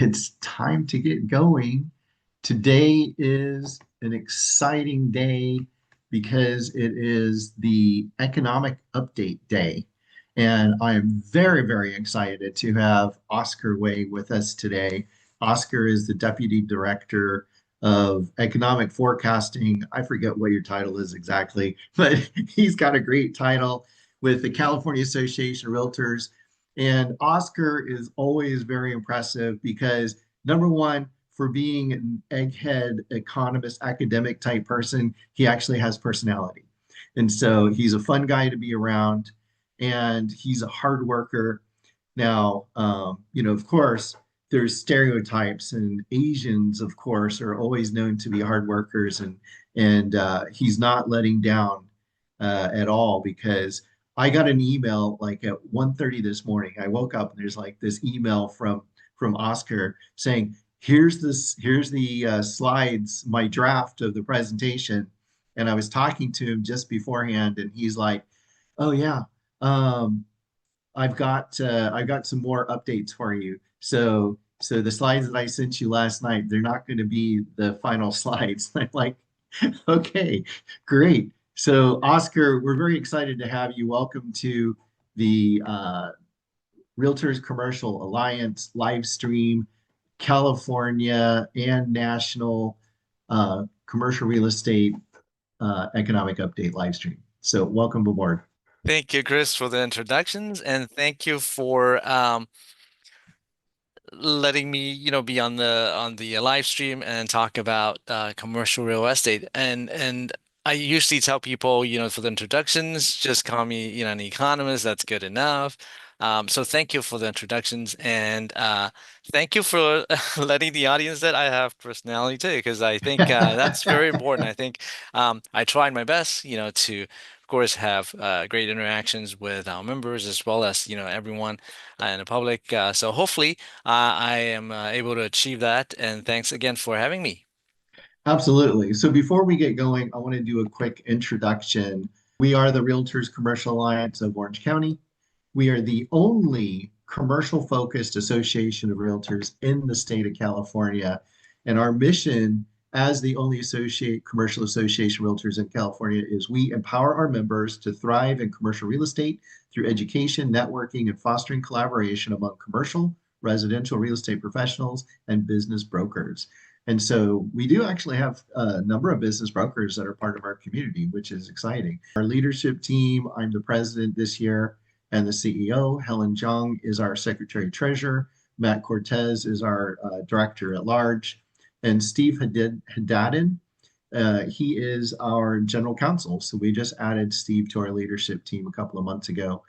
It's time to get going. Today is an exciting day because it is the Economic Update Day. And I am very, very excited to have Oscar Wei with us today. Oscar is the Deputy Director of Economic Forecasting. I forget what your title is exactly, but he's got a great title with the California Association of Realtors. And Oscar is always very impressive because, number one, for being an egghead economist, academic type person, he actually has personality. And so he's a fun guy to be around and he's a hard worker. Now, of course, there's stereotypes, and Asians, of course, are always known to be hard workers, and he's not letting down at all because I got an email like at 1:30 this morning. I woke up and there's like this email from Oscar saying, here's the slides, my draft of the presentation. And I was talking to him just beforehand, and he's like, "Oh yeah, um, I've got some more updates for you. So the slides that I sent you last night, they're not going to be the final slides." I'm like, okay, great. So Oscar, we're very excited to have you. Welcome to the Realtors Commercial Alliance live stream, California and national commercial real estate economic update live stream. So welcome aboard. Thank you, Chris, for the introductions, and thank you for letting me, be on the live stream and talk about commercial real estate. And I usually tell people, for the introductions, just call me, an economist. That's good enough. So thank you for the introductions, and thank you for letting the audience that I have personality too, because I think that's very important. I think I tried my best, to of course have great interactions with our members as well as everyone in the public. So hopefully I am able to achieve that. And thanks again for having me. Absolutely. So before we get going, I want to do a quick introduction. We are the Realtors Commercial Alliance of Orange County. We are the only commercial focused association of realtors in the state of California. And our mission as the only commercial association of realtors in California is we empower our members to thrive in commercial real estate through education, networking, and fostering collaboration among commercial, residential real estate professionals and business brokers. And so we do actually have a number of business brokers that are part of our community, which is exciting. Our leadership team, I'm the president this year and the CEO. Helen Zhang is our secretary treasurer. Matt Cortez is our director at large. And Steve Haddadin, he is our general counsel. So we just added Steve to our leadership team a couple of months ago.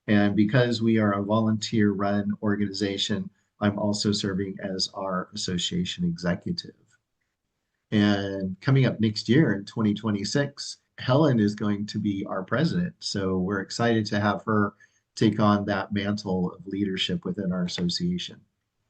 And because we are a volunteer run organization, I'm also serving as our association executive. And coming up next year in 2026, Helen is going to be our president. So we're excited to have her take on that mantle of leadership within our association.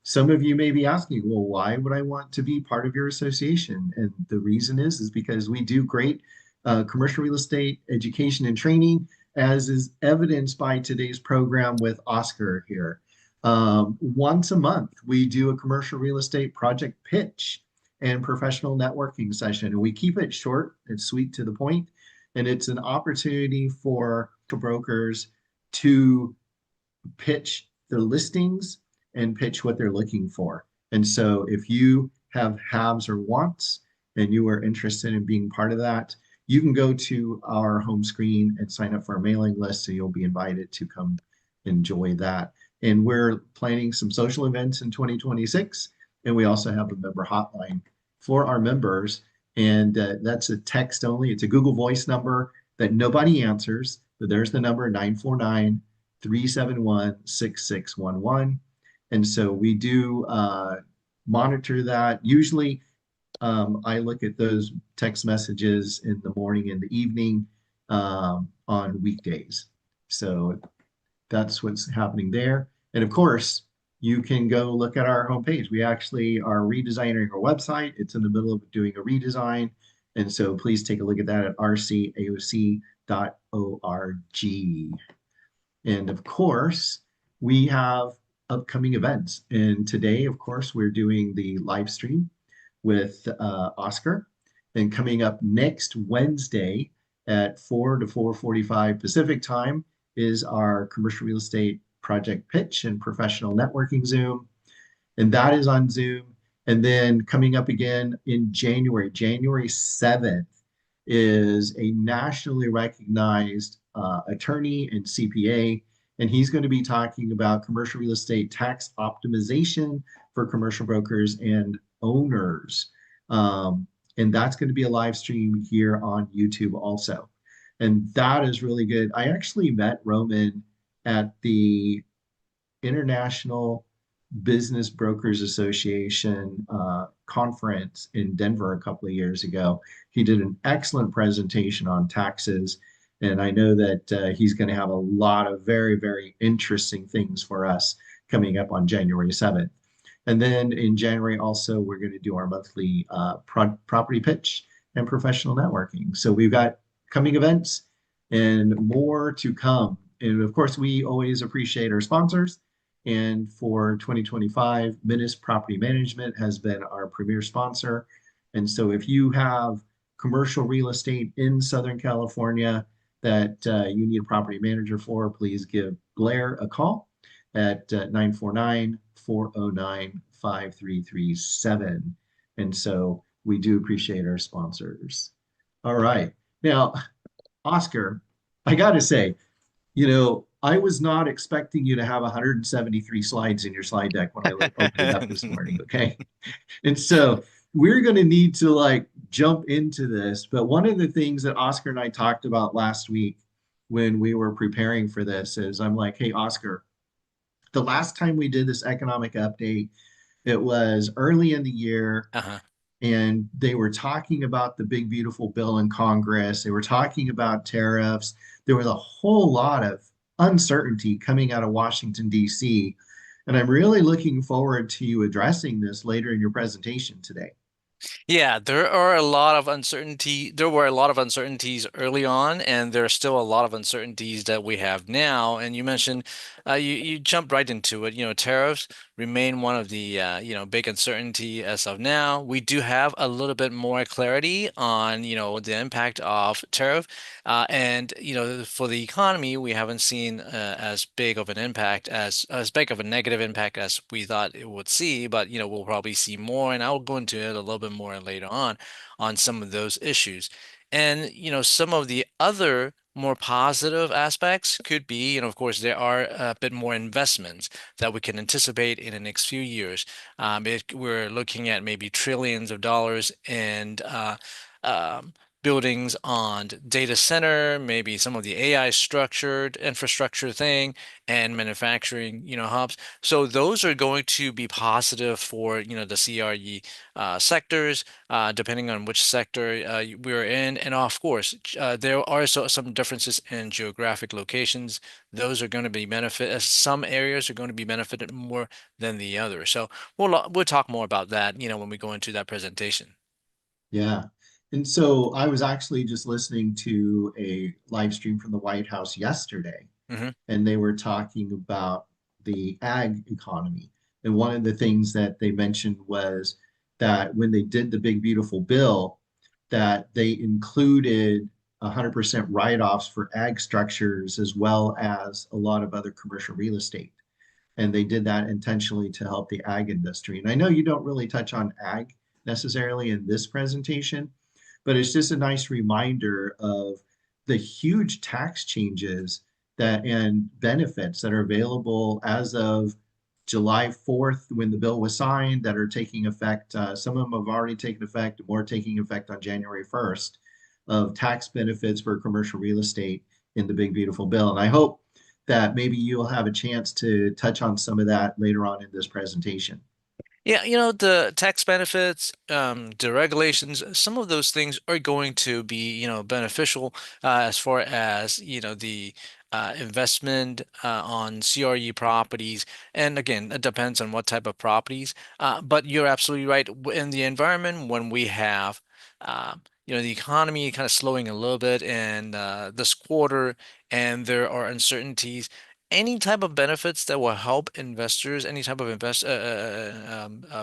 Some of you may be asking, well, why would I want to be part of your association? And the reason is because we do great commercial real estate education and training, as is evidenced by today's program with Oscar here. Once a month, we do a commercial real estate project pitch and professional networking session. And we keep it short and sweet to the point. And it's an opportunity for brokers to pitch their listings and pitch what they're looking for. And so if you have haves or wants and you are interested in being part of that, you can go to our home screen and sign up for our mailing list, so you'll be invited to come enjoy that. And we're planning some social events in 2026. And we also have a member hotline for our members. And that's a text only. It's a Google Voice number that nobody answers. But there's the number 949-371-6611. And so we do monitor that. Usually I look at those text messages in the morning and the evening on weekdays. So that's what's happening there. And of course, you can go look at our homepage. We actually are redesigning our website. It's in the middle of doing a redesign. And so please take a look at that at rcaoc.org. And of course, we have upcoming events. And today, of course, we're doing the live stream with Oscar. And coming up next Wednesday at 4 to 4:45 Pacific time is our commercial real estate project pitch and professional networking Zoom. And that is on Zoom. And then coming up again in January, January 7th, is a nationally recognized attorney and CPA, and he's going to be talking about commercial real estate tax optimization for commercial brokers and owners. And that's going to be a live stream here on YouTube also. And that is really good. I actually met Roman at the International Business Brokers Association conference in Denver a couple of years ago. He did an excellent presentation on taxes, and I know that he's going to have a lot of very, very interesting things for us coming up on January 7th. And then in January, also, we're going to do our monthly property pitch and professional networking. So we've got coming events and more to come. And of course, we always appreciate our sponsors. And for 2025, Minis Property Management has been our premier sponsor. And so if you have commercial real estate in Southern California that you need a property manager for, please give Blair a call at 949-409-5337. And so we do appreciate our sponsors. All right. Now, Oscar, I got to say, I was not expecting you to have 173 slides in your slide deck when I opened it up this morning. Okay. And so we're going to need to jump into this. But one of the things that Oscar and I talked about last week when we were preparing for this is I'm like, hey, Oscar, the last time we did this economic update, it was early in the year. Uh-huh. And they were talking about the big, beautiful bill in Congress. They were talking about tariffs. There was a whole lot of uncertainty coming out of Washington, D.C. And I'm really looking forward to you addressing this later in your presentation today. Yeah, there are a lot of uncertainty. There were a lot of uncertainties early on, and there are still a lot of uncertainties that we have now. And you mentioned, you jumped right into it. Tariffs remain one of the big uncertainty as of now. We do have a little bit more clarity on the impact of tariff, and for the economy, we haven't seen as big of an impact as big of a negative impact as we thought it would see. But we'll probably see more, and I'll go into it a little bit more later on some of those issues. And some of the other more positive aspects could be, of course, there are a bit more investments that we can anticipate in the next few years. We're looking at maybe trillions of dollars and um, buildings on data center, maybe some of the AI structured infrastructure thing, and manufacturing, hubs. So those are going to be positive for, the CRE sectors, depending on which sector we're in. And of course, there are also some differences in geographic locations. Those are going to be benefit. Some areas are going to be benefited more than the other. So we'll talk more about that, when we go into that presentation. Yeah. And so I was actually just listening to a live stream from the White House yesterday, Hmm. and they were talking about the ag economy. And one of the things that they mentioned was that when they did the big beautiful bill, that they included 100% write-offs for ag structures as well as a lot of other commercial real estate. And they did that intentionally to help the ag industry. And I know you don't really touch on ag necessarily in this presentation, but it's just a nice reminder of the huge tax changes that and benefits that are available as of July 4th when the bill was signed that are taking effect. Some of them have already taken effect, more taking effect on January 1st of tax benefits for commercial real estate in the big beautiful bill. And I hope that maybe you'll have a chance to touch on some of that later on in this presentation. Yeah, the tax benefits, the regulations, some of those things are going to be, beneficial as far as, the investment on CRE properties. And again, it depends on what type of properties. But you're absolutely right. In the environment, when we have, the economy kind of slowing a little bit in this quarter, and there are uncertainties. any type of benefits that will help investors, any type of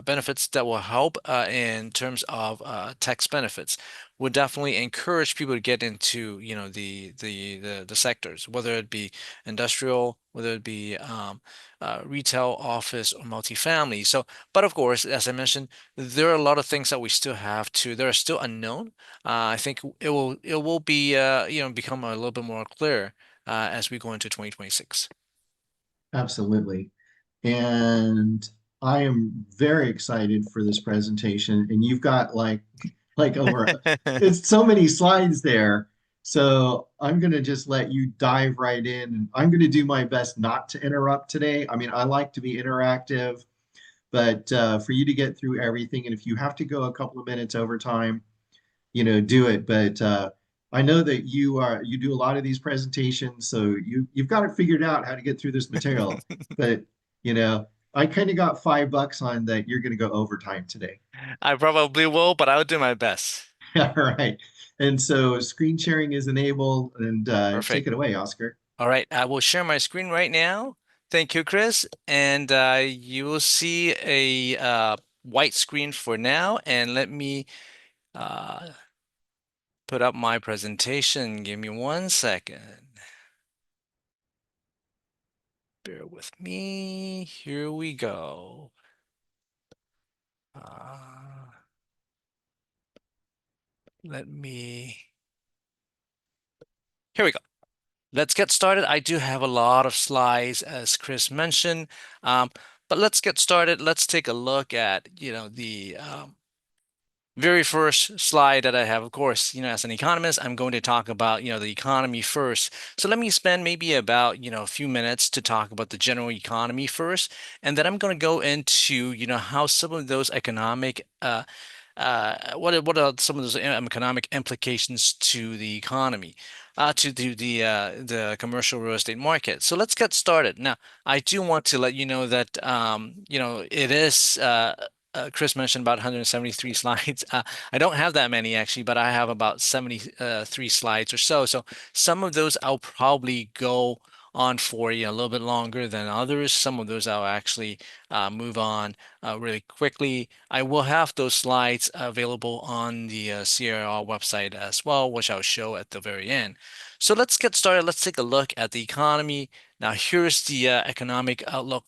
benefits that will help in terms of tax benefits, would definitely encourage people to get into, the sectors, whether it be industrial, whether it be retail, office, or multifamily. So, but of course, as I mentioned, there are a lot of things that we still have to. There are still unknown. I think it will be become a little bit more clear as we go into 2026. Absolutely. And I am very excited for this presentation. And you've got like over it's so many slides there. So I'm going to just let you dive right in. And I'm going to do my best not to interrupt today. I mean, I like to be interactive, but for you to get through everything, and if you have to go a couple of minutes over time, do it. But I know that you do a lot of these presentations, so you've got it figured out how to get through this material. But I kind of got $5 on that you're going to go overtime today. I probably will, but I'll do my best. All right. And so screen sharing is enabled, and take Perfect. it away, Oscar. All right, I will share my screen right now. Thank you, Chris. And you will see a white screen for now. And let me uh, put up my presentation. Give me 1 second. Bear with me. Here we go. Uh, let me. Here we go. Let's get started. I do have a lot of slides, as Chris mentioned, um, but let's get started. Let's take a look at, the very first slide that I have. Of course, as an economist, I'm going to talk about, the economy first. So let me spend maybe about, a few minutes to talk about the general economy first, and then I'm going to go into, how some of those economic what are some of those economic implications to the economy, to the commercial real estate market? So let's get started. Now, I do want to let you know that it is. Chris mentioned about 173 slides. I don't have that many actually, but I have about 73 slides or so. So some of those I'll probably go on for a little bit longer than others. Some of those I'll actually move on really quickly. I will have those slides available on the CRR website as well, which I'll show at the very end. So let's get started. Let's take a look at the economy. Now, here's the economic outlook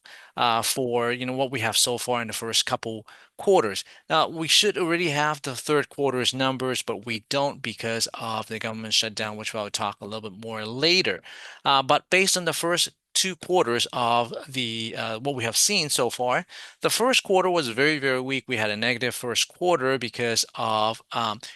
for what we have so far in the first couple quarters. Now, we should already have the third quarter's numbers, but we don't because of the government shutdown, which I'll talk a little bit more later. But based on the first 2 quarters of the what we have seen so far, the first quarter was very, very weak. We had a negative first quarter because of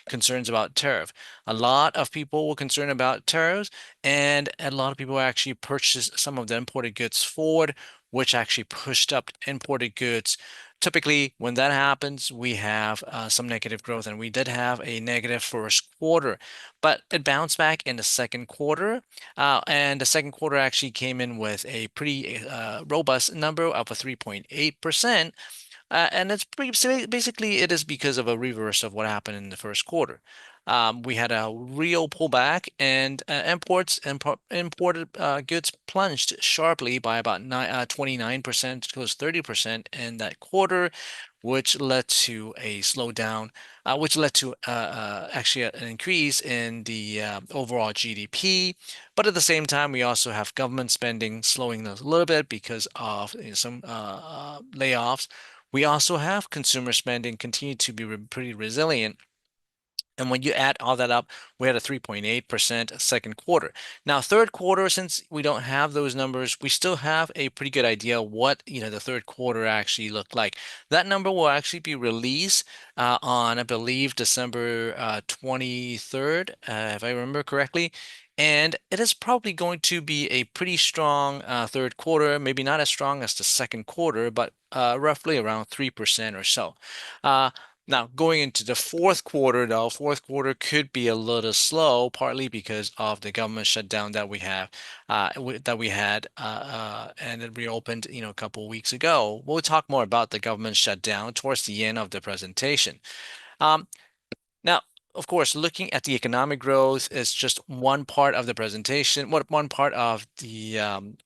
concerns about tariff. A lot of people were concerned about tariffs, and a lot of people actually purchased some of the imported goods forward, which actually pushed up imported goods. Typically, when that happens, we have some negative growth, and we did have a negative first quarter, but it bounced back in the second quarter. And the second quarter actually came in with a pretty robust number of a 3.8%. And it's basically it is because of a reverse of what happened in the first quarter. We had a real pullback, and imported goods plunged sharply by about 29%, close to 30% in that quarter, which led to a slowdown, which led to actually an increase in the overall GDP. But at the same time, we also have government spending slowing a little bit because of some layoffs. We also have consumer spending continue to be pretty resilient. And when you add all that up, we had a 3.8% second quarter. Now, third quarter, since we don't have those numbers, we still have a pretty good idea what the third quarter actually looked like. That number will actually be released on, I believe, December 23rd, if I remember correctly. And it is probably going to be a pretty strong third quarter, maybe not as strong as the second quarter, but roughly around 3% or so. Now, going into the fourth quarter, though, fourth quarter could be a little slow, partly because of the government shutdown that we have, that we had, and it reopened, a couple of weeks ago. We'll talk more about the government shutdown towards the end of the presentation. Um, Now, of course, looking at the economic growth is just one part of the presentation, one part of the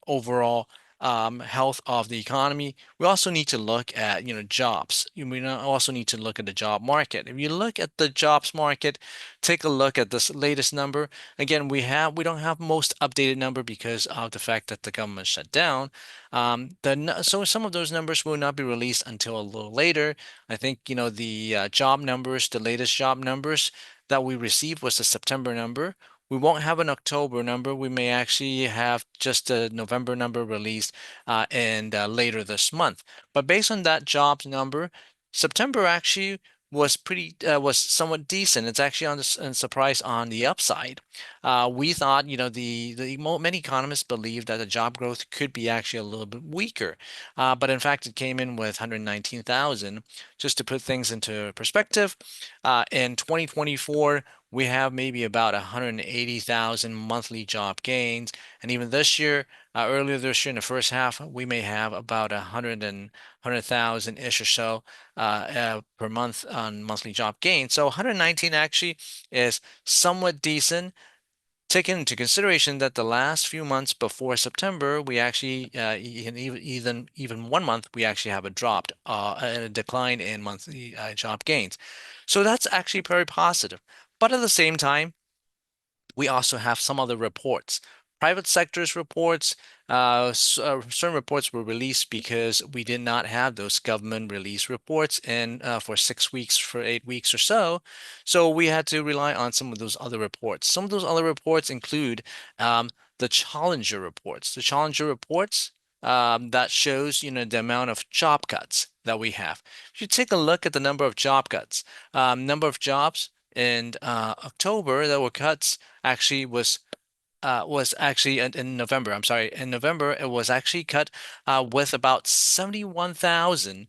overall health of the economy. We also need to look at, jobs. We also need to look at the job market. If you look at the jobs market, take a look at this latest number. Again, we don't have most updated number because of the fact that the government shut down. So some of those numbers will not be released until a little later. I think, the job numbers, the latest job numbers that we received was the September number. We won't have an October number. We may actually have just a November number released and later this month. But based on that jobs number, September actually was somewhat decent. It's actually on surprise on the upside. We thought, many economists believe that the job growth could be actually a little bit weaker, but in fact, it came in with 119,000. Just to put things into perspective, in 2024, we have maybe about 180,000 monthly job gains, and even this year, earlier this year in the first half, we may have about 100,000 ish or so per month on monthly job gains. So 119 actually is somewhat decent. Taking into consideration that the last few months before September, we actually even 1 month we actually have a decline in monthly job gains. So that's actually very positive. But at the same time, we also have some other reports. Private sector's reports, certain reports were released because we did not have those government release reports in for 6 weeks, for 8 weeks or so. So we had to rely on some of those other reports. Some of those other reports include the Challenger reports. The Challenger reports that shows, the amount of job cuts that we have. If you take a look at the number of job cuts, number of jobs in October that were cuts actually was actually in November. I'm sorry, in November it was actually cut with about 71,000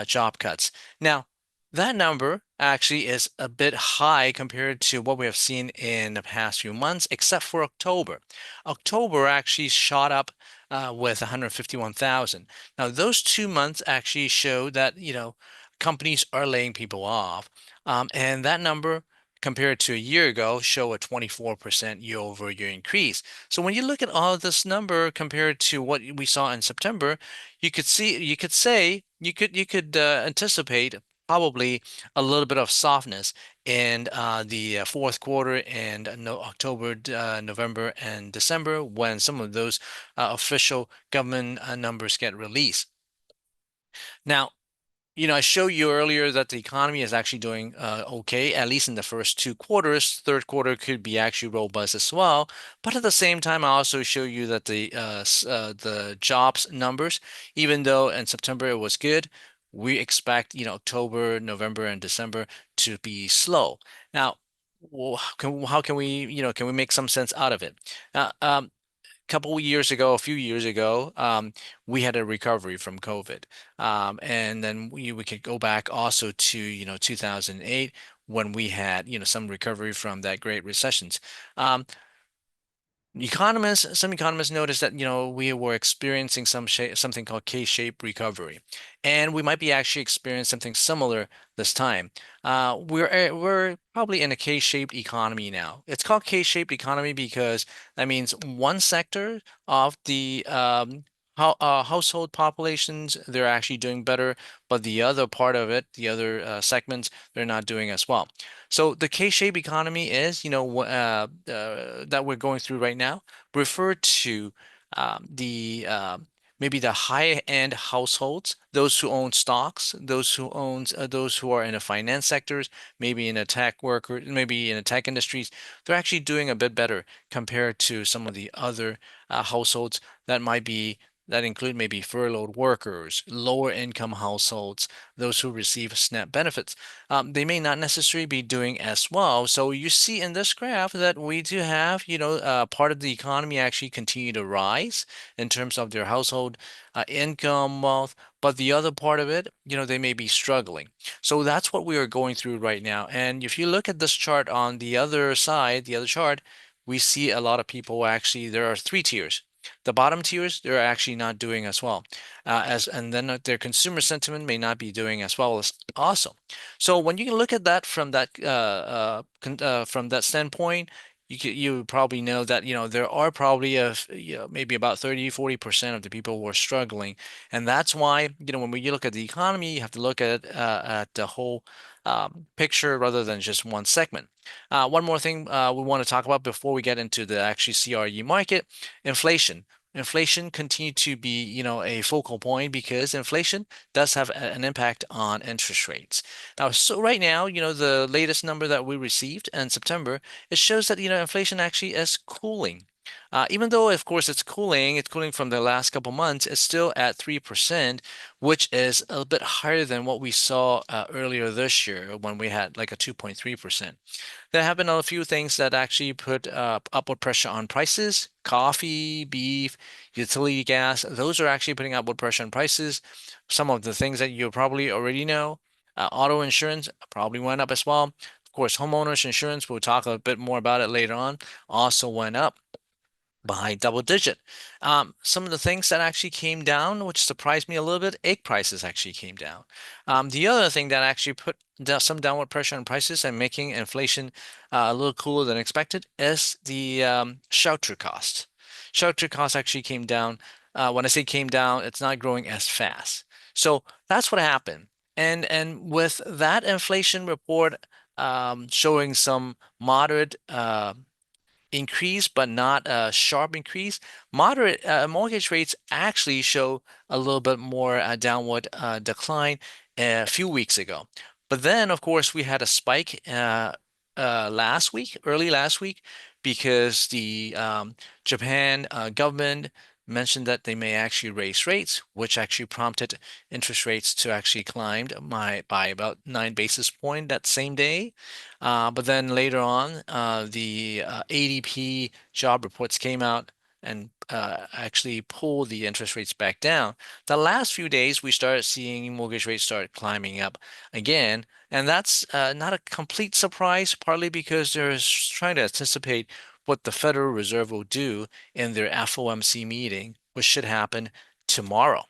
job cuts. Now, that number actually is a bit high compared to what we have seen in the past few months, except for October. October actually shot up with 151,000. Now, those 2 months actually show that, companies are laying people off. And that number compared to a year ago show a 24% year-over-year increase. So when you look at all of this number compared to what we saw in September, you could anticipate probably a little bit of softness in the fourth quarter and no, October, November, and December when some of those official government numbers get released. Now, I showed you earlier that the economy is actually doing okay, at least in the first 2 quarters. Third quarter could be actually robust as well. But at the same time, I also show you that the jobs numbers, even though in September it was good, we expect, October, November, and December to be slow. Now, how can we make some sense out of it? Uh, um, a few years ago, we had a recovery from COVID. And then we could go back also to, 2008 when we had, some recovery from that great recessions. Um, some economists noticed that, we were experiencing something called K-shaped recovery, and we might be actually experiencing something similar this time. We're probably in a K-shaped economy now. It's called K-shaped economy because that means one sector of the household populations, they're actually doing better, but the other part of it, the other segments, they're not doing as well. So the K-shaped economy is, that we're going through right now, refer to the maybe the high-end households, those who own stocks, those who are in the finance sectors, maybe in the tech worker, maybe in the tech industries, they're actually doing a bit better compared to some of the other households that include maybe furloughed workers, lower income households, those who receive SNAP benefits. They may not necessarily be doing as well. So you see in this graph that we do have, part of the economy actually continue to rise in terms of their household income, wealth, but the other part of it, they may be struggling. So that's what we are going through right now. And if you look at this chart on the other side, the other chart, we see a lot of people actually, there are three tiers. The bottom tiers, they're actually not doing as well and then their consumer sentiment may not be doing as well as also. So when you look at that from that standpoint, you probably know that there are probably maybe about 30-40% of the people who are struggling, and that's why when we look at the economy, you have to look at the whole picture rather than just one segment. One more thing we want to talk about before we get into the actually CRE market: inflation. Inflation continue to be, a focal point because inflation does have an impact on interest rates. Now, so right now, the latest number that we received in September, it shows that, inflation actually is cooling. Even though, of course, it's cooling from the last couple months, it's still at 3%, which is a bit higher than what we saw earlier this year when we had like a 2.3%. There have been a few things that actually put upward pressure on prices. Coffee, beef, utility gas, those are actually putting upward pressure on prices. Some of the things that you probably already know. Auto insurance probably went up as well. Of course, homeowners insurance, we'll talk a bit more about it later on, also went up by double digit. Some of the things that actually came down, which surprised me a little bit, egg prices actually came down. The other thing that actually put some downward pressure on prices and making inflation a little cooler than expected is the shelter cost. Shelter costs actually came down. When I say came down, it's not growing as fast. So that's what happened. And with that inflation report showing some moderate increase, but not a sharp increase. Moderate mortgage rates actually show a little bit more downward decline a few weeks ago. But then, of course, we had a spike early last week, because the Japan government mentioned that they may actually raise rates, which actually prompted interest rates to actually climb by about 9 basis points that same day. But then later on, the ADP job reports came out and actually pulled the interest rates back down. The last few days, we started seeing mortgage rates start climbing up again. And that's not a complete surprise, partly because they're trying to anticipate what the Federal Reserve will do in their FOMC meeting, which should happen tomorrow.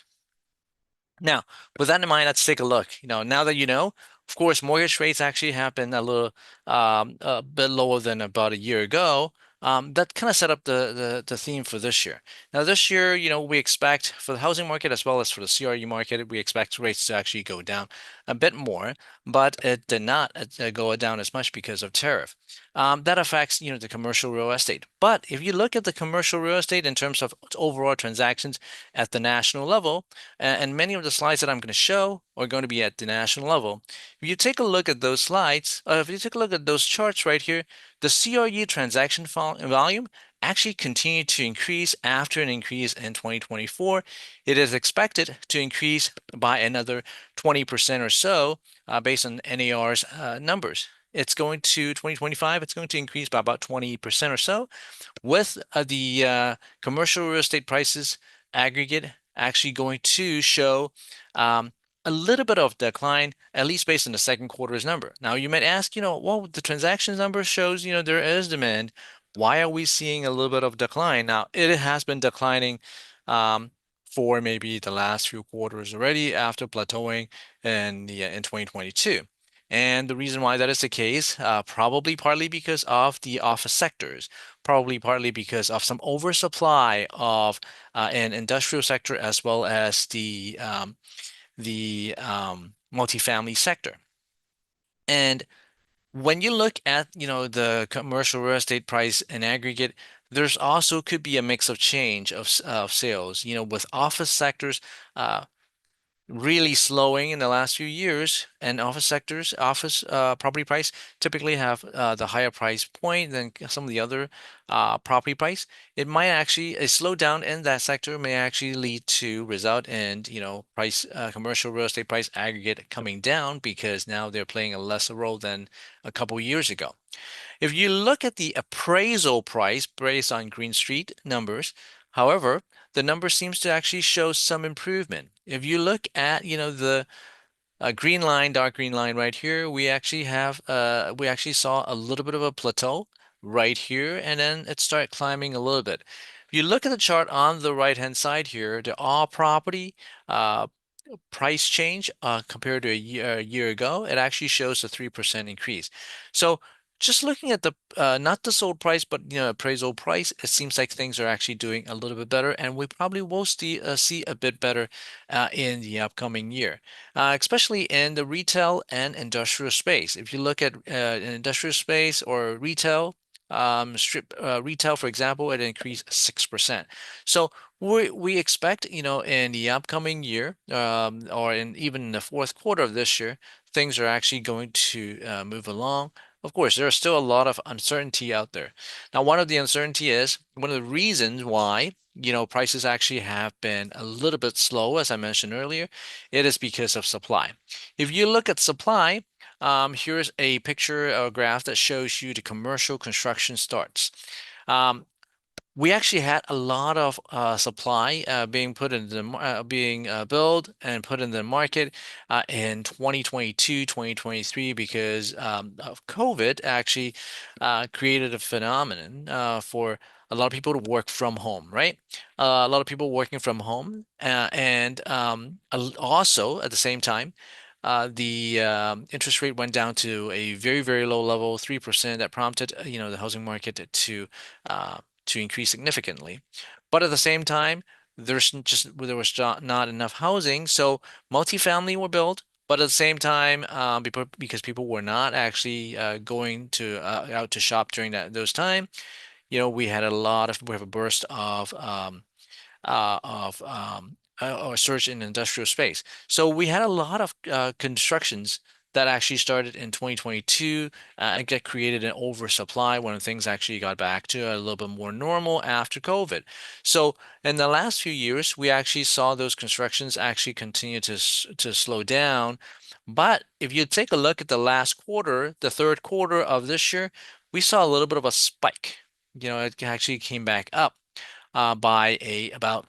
Now, with that in mind, let's take a look. Now that of course, mortgage rates actually have been a bit lower than about a year ago. That kind of set up the theme for this year. Now, this year, we expect for the housing market as well as for the CRE market, we expect rates to actually go down a bit more, but it did not go down as much because of tariff. That affects, the commercial real estate. But if you look at the commercial real estate in terms of overall transactions at the national level, and many of the slides that I'm going to show are going to be at the national level. If you take a look at those slides, if you take a look at those charts right here, the CRE transaction volume actually continued to increase after an increase in 2024. It is expected to increase by another 20% or so based on NAR's numbers. It's going to 2025, it's going to increase by about 20% or so, with the commercial real estate prices aggregate actually going to show a little bit of decline, at least based on the second quarter's number. Now, you might ask, well, the transactions number shows, there is demand. Why are we seeing a little bit of decline? Now, it has been declining for maybe the last few quarters already after plateauing in 2022. And the reason why that is the case, probably partly because of the office sectors, probably partly because of some oversupply of an industrial sector as well as the multifamily sector. And when you look at the commercial real estate price in aggregate, there's also could be a mix of change of sales. With office sectors really slowing in the last few years, and office property price typically have the higher price point than some of the other property price. It might actually a slowdown in that sector may actually lead to result in price commercial real estate price aggregate coming down, because now they're playing a lesser role than a couple years ago. If you look at the appraisal price based on Green Street numbers, however, the number seems to actually show some improvement. If you look at, the green line, dark green line right here, we actually saw a little bit of a plateau right here, and then it started climbing a little bit. If you look at the chart on the right-hand side here, the all property uh, price change compared to a year ago, it actually shows a 3% increase. So just looking at the not the sold price, but appraisal price, it seems like things are actually doing a little bit better, and we probably will see a bit better in the upcoming year, especially in the retail and industrial space. If you look at an industrial space or retail, strip retail, for example, it increased 6%. So we expect, in the upcoming year, or in even in the fourth quarter of this year, things are actually going to move along. Of course, there's still a lot of uncertainty out there. Now, one of the reasons why, prices actually have been a little bit slow, as I mentioned earlier, it is because of supply. If you look at supply, here's a picture or graph that shows you the commercial construction starts. Um, we actually had a lot of supply being put in being built and put in the market in 2022, 2023 because of COVID actually created a phenomenon for a lot of people to work from home, right? A lot of people working from home, and also at the same time, the interest rate went down to a very, very low level, 3%, that prompted, the housing market uh, to increase significantly. But at the same time, there was not enough housing, so multifamily were built. But at the same time, because people were not actually going to out to shop during those time, we have a burst of or surge in industrial space. So we had a lot of constructions that actually started in 2022 and get created an oversupply when things actually got back to a little bit more normal after COVID. So in the last few years, we actually saw those constructions actually continue to slow down. But if you take a look at the last quarter, the third quarter of this year, we saw a little bit of a spike. It actually came back up by about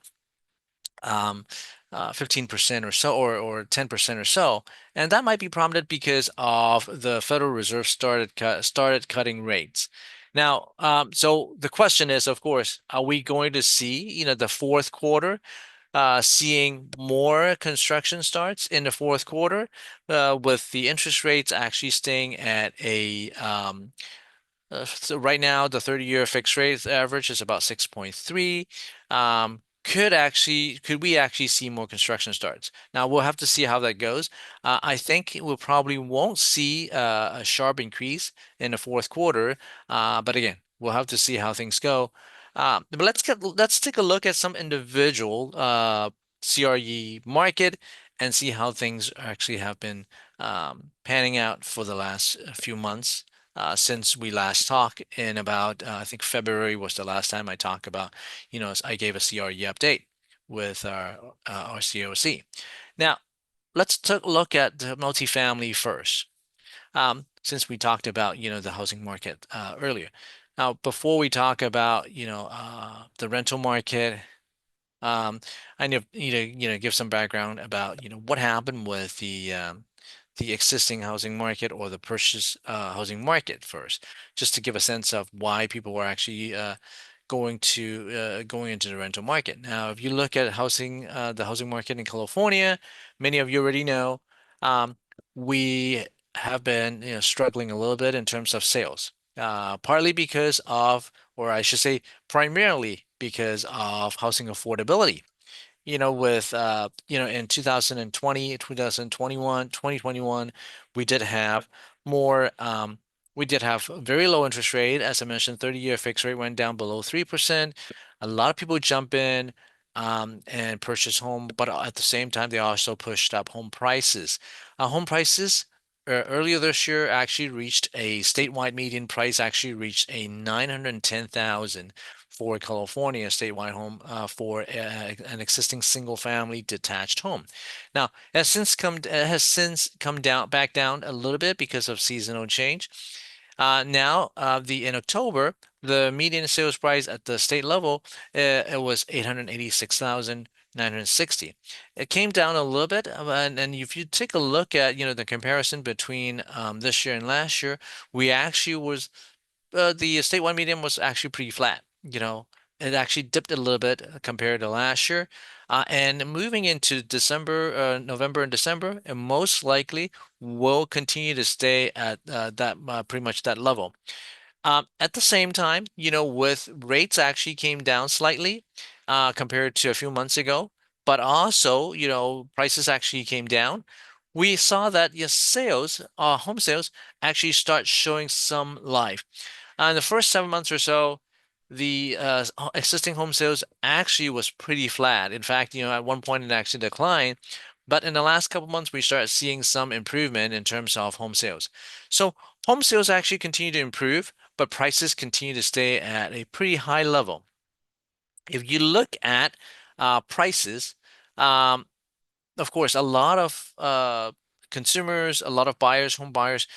um, 15% or so, or 10% or so, and that might be prompted because of the Federal Reserve started cutting rates. Now, so the question is, of course, are we going to see, the fourth quarter, seeing more construction starts in the fourth quarter, with the interest rates actually staying at so right now, the 30-year fixed rate average is about 6.3. Could we actually see more construction starts? Now we'll have to see how that goes. I think we'll probably won't see a sharp increase in the fourth quarter. But again, we'll have to see how things go. But let's take a look at some individual CRE market and see how things actually have been panning out for the last few months since we last talked in about, I think February was the last time I talked about, I gave a CRE update with our RCAOC. Now, let's take a look at the multifamily first, since we talked about, the housing market earlier. Now, before we talk about, the rental market, I need to, give some background about, what happened with the existing housing market or the purchase housing market first, just to give a sense of why people were actually going into the rental market. Now, if you look at the housing market in California, many of you already know, um, we have been, struggling a little bit in terms of sales, partly because of, or I should say, primarily because of housing affordability. With in 2020, 2021, 2021, we did have more we did have a very low interest rate. As I mentioned, 30-year fixed rate went down below 3%. A lot of people jump in and purchase home, but at the same time, they also pushed up home prices. Home prices earlier this year actually reached a statewide median price, actually reached a 910,000 for California statewide home for an existing single family detached home. Now, it has since come down back down a little bit because of seasonal change. Now, the in October, the median sales price at the state level, it was 886,960. It came down a little bit, and if you take a look at, the comparison between this year and last year, we actually was the statewide median was actually pretty flat. it actually dipped a little bit compared to last year. And moving into December, November and December, and most likely will continue to stay at that pretty much that level. At the same time, with rates actually came down slightly compared to a few months ago, but also, prices actually came down. We saw that yes, home sales actually start showing some life. In the first 7 months or so, the existing home sales actually was pretty flat. In fact, at one point it actually declined. But in the last couple months, we started seeing some improvement in terms of home sales. So home sales actually continue to improve, but prices continue to stay at a pretty high level. If you look at prices, um, of course, a lot of consumers, a lot of buyers, home buyers,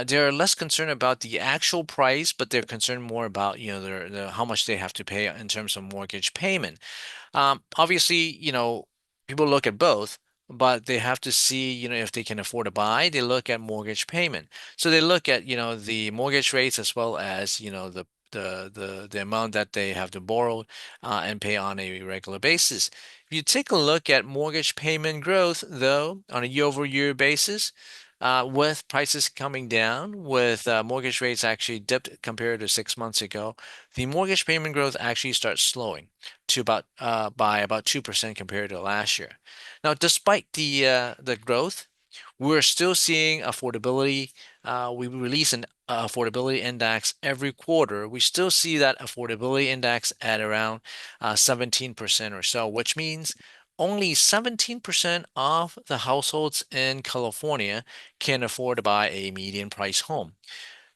they're less concerned about the actual price, but they're concerned more about, how much they have to pay in terms of mortgage payment. Obviously, people look at both, but they have to see, if they can afford to buy, they look at mortgage payment. So they look at, the mortgage rates as well as, the amount that they have to borrow and pay on a regular basis. If you take a look at mortgage payment growth, though, on a year-over-year basis, with prices coming down, with mortgage rates actually dipped compared to 6 months ago, the mortgage payment growth actually starts slowing to by about 2% compared to last year. Now, despite the growth, we're still seeing affordability. We release an affordability index every quarter. We still see that affordability index at around 17% or so, which means only 17% of the households in California can afford to buy a median price home.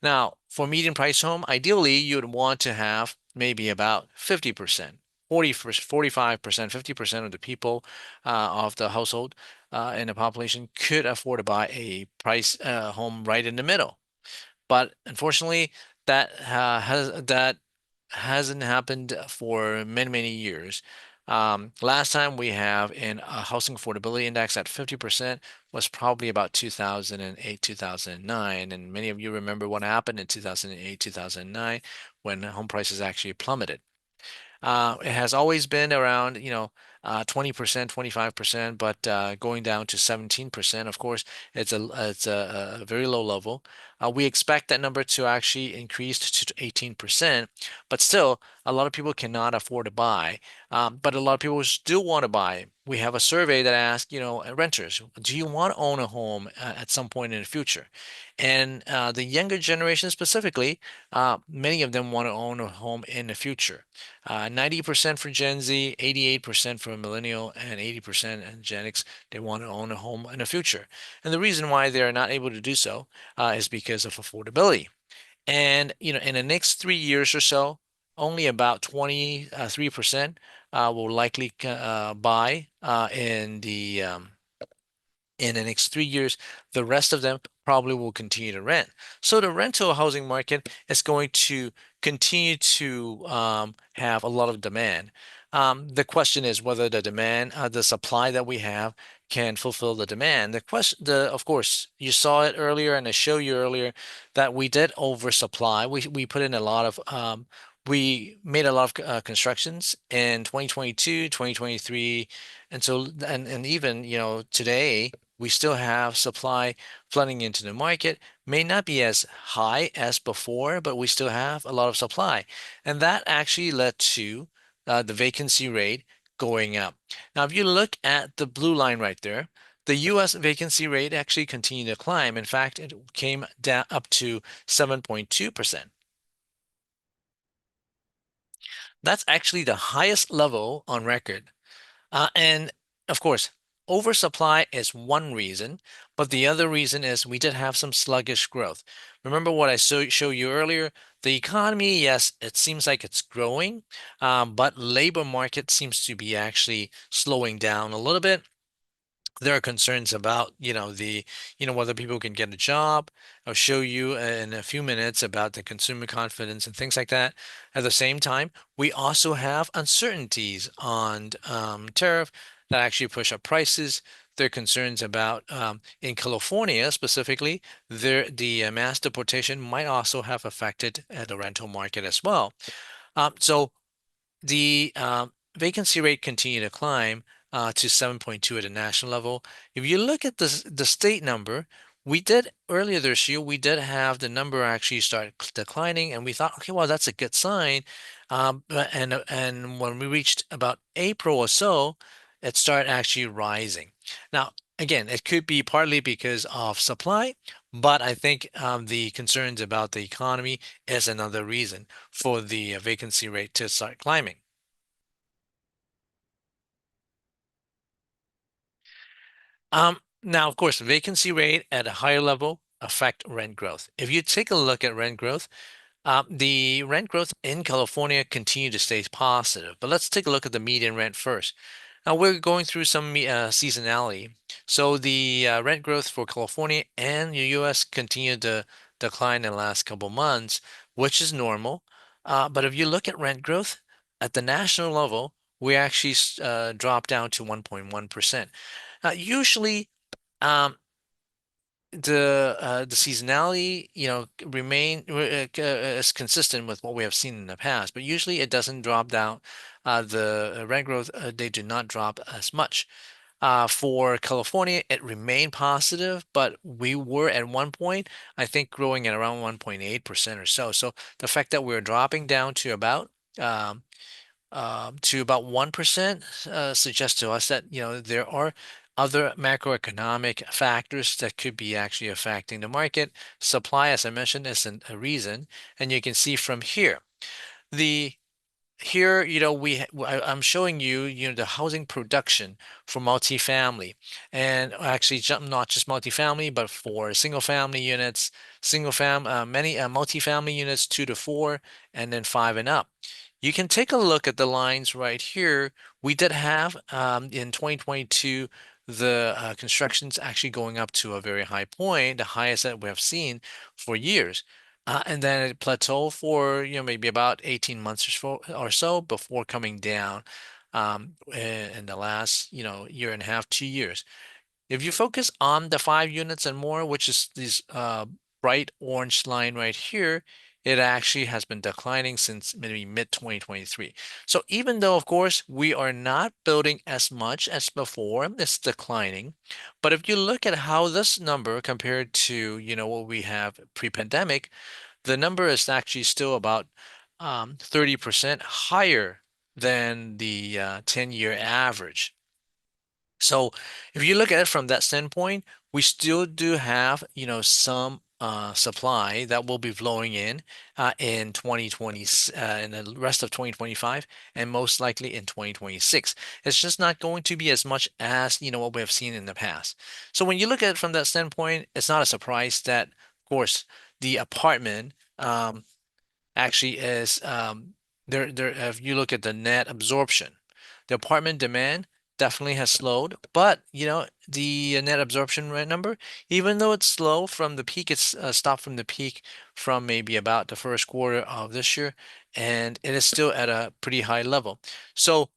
Now, for median price home, ideally you'd want to have maybe about 50%, 45%, 50% of the people of the household in the population could afford to buy a price home right in the middle. But unfortunately, that hasn't happened for many, many years. Last time we have in a housing affordability index at 50% was probably about 2008, 2009. And many of you remember what happened in 2008, 2009 when home prices actually plummeted. It has always been around, 20%, 25%, but going down to 17%, of course, it's a very low level. We expect that number to actually increase to 18%, but still, a lot of people cannot afford to buy. But a lot of people still want to buy. We have a survey that asks, renters, do you want to own a home at some point in the future? And the younger generation specifically, many of them want to own a home in the future. 90% for Gen Z, 88% for Millennial, and 80% in Gen X, they want to own a home in the future. And the reason why they're not able to do so is because of affordability. And, in the next 3 years or so, only about 23% will likely buy in the next 3 years. The rest of them probably will continue to rent. So the rental housing market is going to continue to have a lot of demand. The question is whether the supply that we have can fulfill the demand. Of course, you saw it earlier, and I showed you earlier that we did oversupply. We put in a lot of we made a lot of constructions in 2022, 2023, and even today we still have supply flooding into the market. May not be as high as before, but we still have a lot of supply. And that actually led to the vacancy rate going up. Now, if you look at the blue line right there, the US vacancy rate actually continued to climb. In fact, it came down up to 7.2%. That's actually the highest level on record. And of course, oversupply is one reason, but the other reason is we did have some sluggish growth. Remember what I show you earlier? The economy, yes, it seems like it's growing, but labor market seems to be actually slowing down a little bit. There are concerns about, whether people can get a job. I'll show you in a few minutes about the consumer confidence and things like that. At the same time, we also have uncertainties on tariff that actually push up prices. There are concerns about, in California specifically, the mass deportation might also have affected the rental market as well. So the vacancy rate continued to climb to 7.2 at the national level. If you look at the state number, we did earlier this year, we did have the number actually start declining, and we thought, okay, well, that's a good sign. And when we reached about April or so, it started actually rising. Now, again, it could be partly because of supply, but I think the concerns about the economy is another reason for the vacancy rate to start climbing. Now, of course, vacancy rate at a higher level affect rent growth. If you take a look at rent growth, the rent growth in California continue to stay positive. But let's take a look at the median rent first. Now we're going through some seasonality. So the rent growth for California and the U.S. continued to decline in the last couple months, which is normal. But if you look at rent growth at the national level, we actually dropped down to 1.1%. Usually, um, the seasonality, remain is consistent with what we have seen in the past, but usually it doesn't drop down. The rent growth, they do not drop as much. For California, it remained positive, but we were at one point, I think, growing at around 1.8% or so. So the fact that we're dropping down um, to about 1% suggests to us that there are other macroeconomic factors that could be actually affecting the market. Supply, as I mentioned, isn't a reason, and you can see from here the here, I'm showing you, the housing production for multifamily, and actually not just multifamily, but for single family units, many multifamily units 2 to 4, and then 5 and up. You can take a look at the lines right here. We did have in 2022 the construction's actually going up to a very high point, the highest that we have seen for years. And then it plateaued for maybe about 18 months or so before coming down in the last year and a half, 2 years. If you focus on the 5 units and more, which is this bright orange line right here, it actually has been declining since maybe mid 2023. So even though, of course, we are not building as much as before, it's declining. But if you look at how this number compared to what we have pre-pandemic, the number is actually still about 30% higher than the 10-year average. So if you look at it from that standpoint, we still do have, some supply that will be flowing in 2020, in the rest of 2025, and most likely in 2026. It's just not going to be as much as, what we have seen in the past. So when you look at it from that standpoint, it's not a surprise that, of course, the apartment actually is there if you look at the net absorption, the apartment demand definitely has slowed, but the net absorption rate number, even though it's slow from the peak, it's stopped from the peak from maybe about the first quarter of this year, and it is still at a pretty high level. So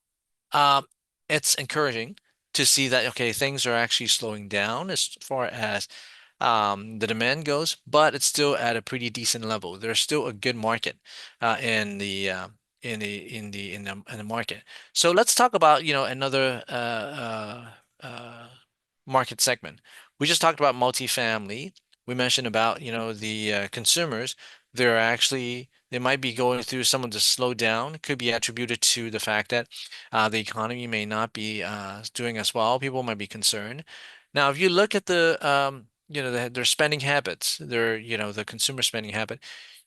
um, it's encouraging to see that okay, things are actually slowing down as far as the demand goes, but it's still at a pretty decent level. There's still a good market in the market. So let's talk about another market segment. We just talked about multifamily. We mentioned about the consumers. They might be going through some of the slowdown. It could be attributed to the fact that the economy may not be doing as well. People might be concerned. Now, if you look at their spending habits, the consumer spending habit,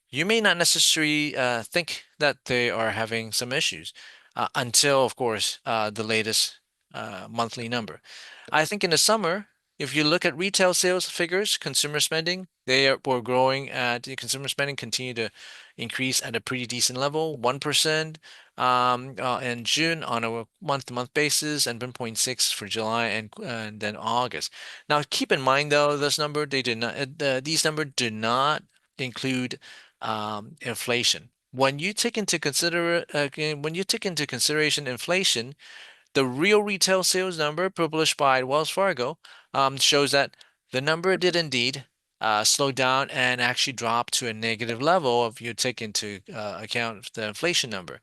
you may not necessarily think that they are having some issues until, of course, the latest monthly number. I think in the summer, if you look at retail sales figures, consumer spending, were growing at the consumer spending continue to increase at a pretty decent level, 1% in June on a month-to-month basis, and 1.6 for July and then August. Now, keep in mind though, this number these numbers do not include inflation. When you take into consideration inflation, the real retail sales number published by Wells Fargo shows that the number did indeed slowed down and actually dropped to a negative level if you take into account the inflation number.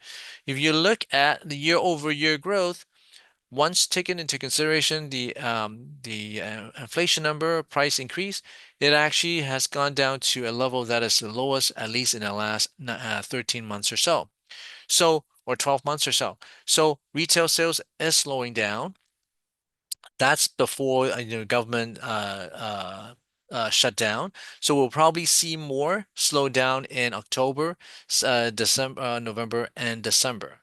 If you look at the year-over-year growth, once taken into consideration the inflation number, price increase, it actually has gone down to a level that is the lowest, at least in the last 13 months or so. So, or 12 months or so. So retail sales is slowing down. That's before government shut down. So we'll probably see more slowdown in October, December, November, and December.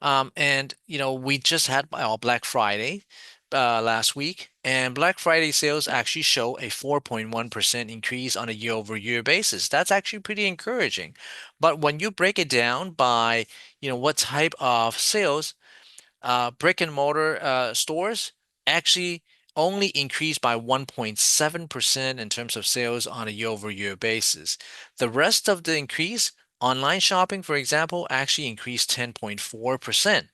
And we just had our Black Friday last week, and Black Friday sales actually show a 4.1% increase on a year-over-year basis. That's actually pretty encouraging. But when you break it down by, what type of sales, brick and mortar stores actually only increased by 1.7% in terms of sales on a year-over-year basis. The rest of the increase, online shopping, for example, actually increased 10.4%.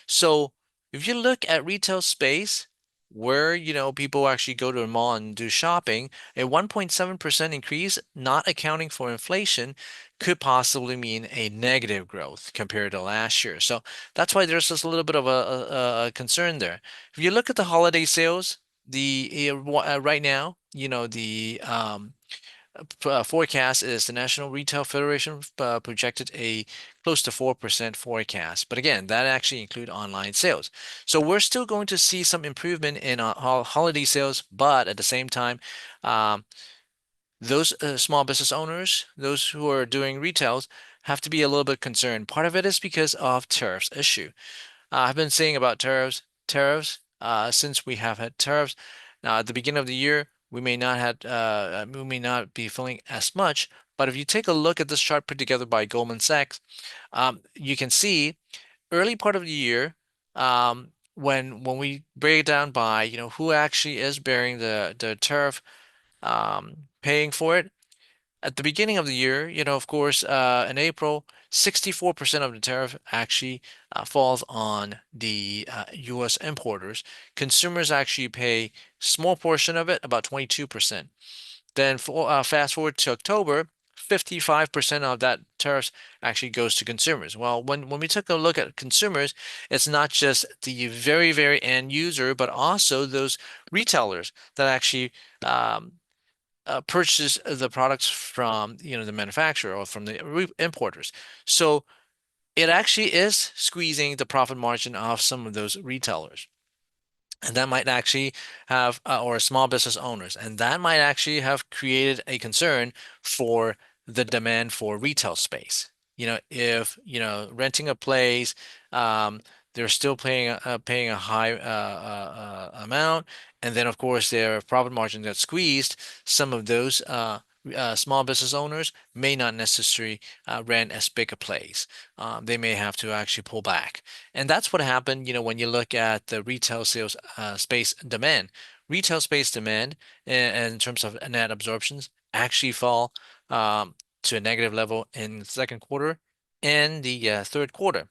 So if you look at retail space, where people actually go to a mall and do shopping, a 1.7% increase, not accounting for inflation, could possibly mean a negative growth compared to last year. So that's why there's just a little bit of a concern there. If you look at the holiday sales, right now, the forecast is the National Retail Federation projected a close to 4% forecast. But again, that actually include online sales. So we're still going to see some improvement in holiday sales, but at the same time, um, those small business owners, those who are doing retails, have to be a little bit concerned. Part of it is because of tariffs issue. I've been saying about tariffs since we have had tariffs. Now, at the beginning of the year, we may not be feeling as much. But if you take a look at this chart put together by Goldman Sachs, you can see early part of the year, when we break it down by who actually is bearing the tariff, paying for it. At the beginning of the year, of course, in April, 64% of the tariff actually falls on the U.S. importers. Consumers actually pay small portion of it, about 22%. Then fast forward to October, 55% of that tariff actually goes to consumers. Well, when we took a look at consumers, it's not just the very, very end user, but also those retailers that actually purchase the products from the manufacturer or from the importers. So it actually is squeezing the profit margin of some of those retailers. And that might actually have, or small business owners, and that might actually have created a concern for the demand for retail space. If, renting a place, they're still paying a high amount, and then of course their profit margin got squeezed. Some of those small business owners may not necessarily rent as big a place. They may have to actually pull back. And that's what happened, when you look at the retail sales space demand. Retail space demand in terms of net absorptions actually fall to a negative level in the second quarter and the third quarter.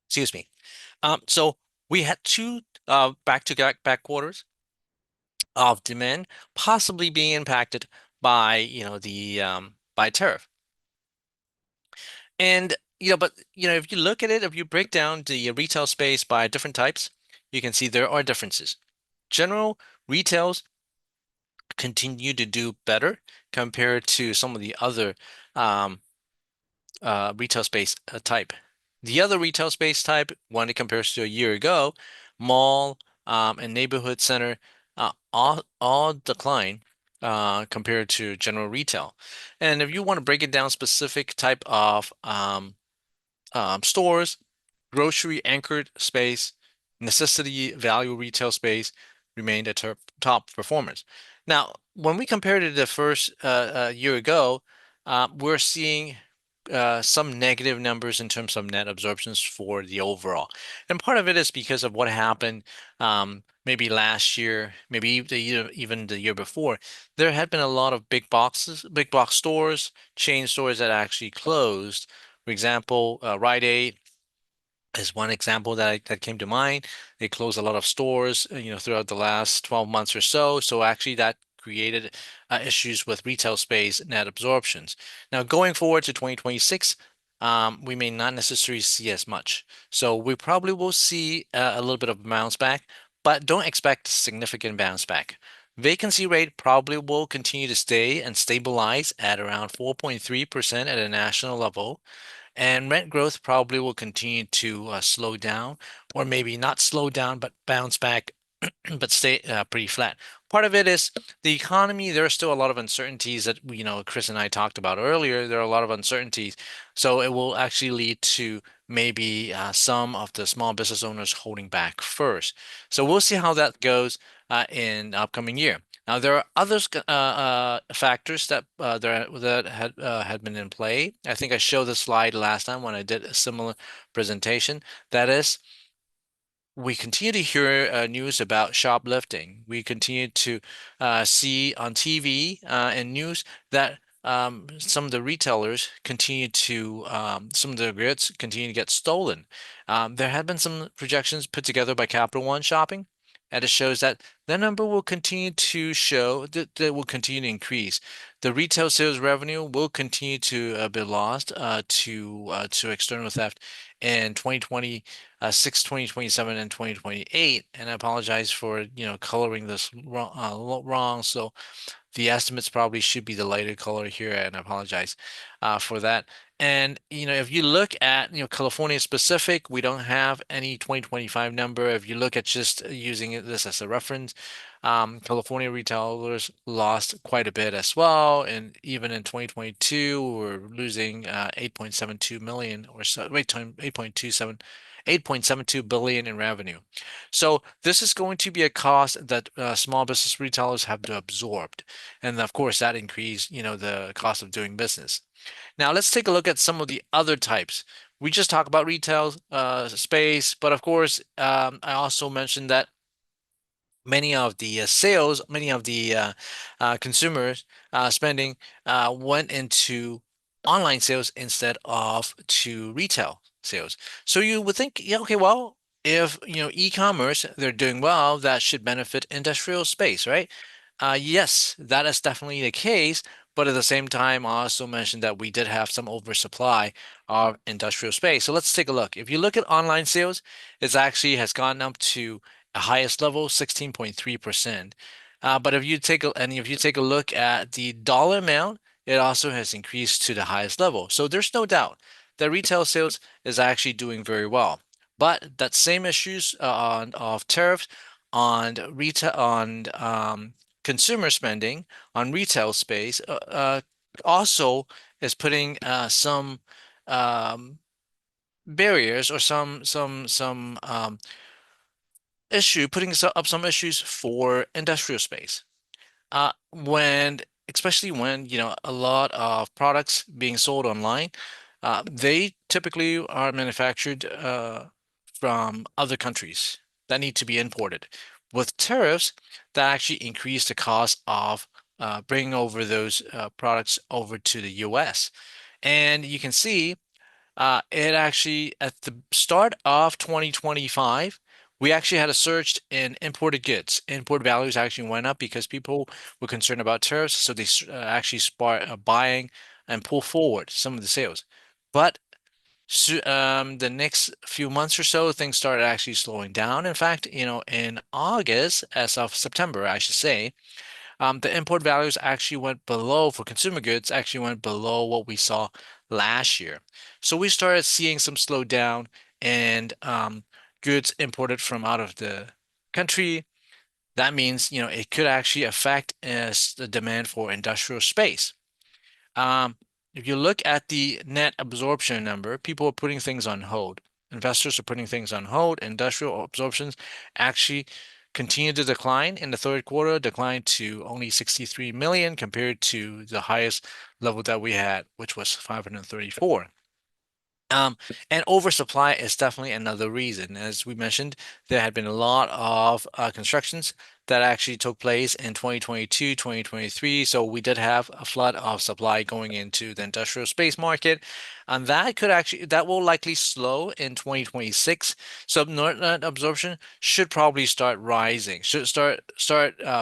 Excuse me. So we had two back-to-back quarters of demand possibly being impacted by the by tariff. And but if you look at it, if you break down the retail space by different types, you can see there are differences. General retails continue to do better compared to some of the other um, retail space type. The other retail space type, when it compares to a year ago, mall and neighborhood center, all decline compared to general retail. And if you want to break it down specific type of stores, grocery anchored space, necessity value retail space remained at top performers. Now, when we compare to the first year ago, we're seeing some negative numbers in terms of net absorptions for the overall. And part of it is because of what happened maybe last year, maybe even the year before. There had been a lot of big box stores, chain stores that actually closed. For example, Rite Aid is one example that came to mind. They closed a lot of stores, throughout the last 12 months or so. So actually that created issues with retail space net absorptions. Now going forward to 2026, we may not necessarily see as much. So we probably will see a little bit of a bounce back, but don't expect significant bounce back. Vacancy rate probably will continue to stay and stabilize at around 4.3% at a national level. And rent growth probably will continue to slow down, or maybe not slow down, but bounce back, but stay pretty flat. Part of it is the economy. There are still a lot of uncertainties that Chris and I talked about earlier. There are a lot of uncertainties, so it will actually lead to maybe some of the small business owners holding back first. So we'll see how that goes in the upcoming year. Now there are others factors that had been in play. I think I showed the slide last time when I did a similar presentation. That is, we continue to hear news about shoplifting. We continue to see on TV and news that some of the retailers continue to, some of the goods continue to get stolen. There have been some projections put together by Capital One Shopping, and it shows that the number will continue to show that will continue to increase. The retail sales revenue will continue to be lost to external theft in 2026, 2027, and 2028. And I apologize for coloring this wrong. So the estimates probably should be the lighter color here, and I apologize for that. And if you look at California specific, we don't have any 2025 number. If you look at just using this as a reference, California retailers lost quite a bit as well, and even in 2022, we're losing 8.72 million or so. Wait, 8.72 billion in revenue. So this is going to be a cost that small business retailers have to absorb. And of course, that increase, the cost of doing business. Now let's take a look at some of the other types. We just talked about retail space, but of course, I also mentioned that many of the sales, many of the consumers spending went into online sales instead of to retail sales. So you would think, yeah, okay, well, if e-commerce they're doing well, that should benefit industrial space, right? Yes, that is definitely the case. But at the same time, I also mentioned that we did have some oversupply of industrial space. So let's take a look. If you look at online sales, it actually has gone up to a highest level, 16.3%. But if you take a look at the dollar amount, it also has increased to the highest level. So there's no doubt that retail sales is actually doing very well. But that same issues of tariffs on retail on consumer spending on retail space also is putting some barriers or some putting up some issues for industrial space. When especially when a lot of products being sold online, they typically are manufactured from other countries that need to be imported. With tariffs, that actually increase the cost of bringing over those products over to the US. And you can see it actually, at the start of 2025, we actually had a surge in imported goods. Import values actually went up because people were concerned about tariffs, so they actually start buying and pull forward some of the sales. But the next few months or so, things started actually slowing down. In fact, in August, as of September, I should say, the import values actually went below for consumer goods, actually went below what we saw last year. So we started seeing some slowdown and goods imported from out of the country. That means, it could actually affect the demand for industrial space. Um, if you look at the net absorption number, people are putting things on hold. Investors are putting things on hold. Industrial absorptions actually continued to decline in the third quarter, declined to only 63 million compared to the highest level that we had, which was 534. Um, and oversupply is definitely another reason. As we mentioned, there had been a lot of constructions that actually took place in 2022, 2023. So we did have a flood of supply going into the industrial space market. And that will likely slow in 2026. So net absorption should probably start rising, should start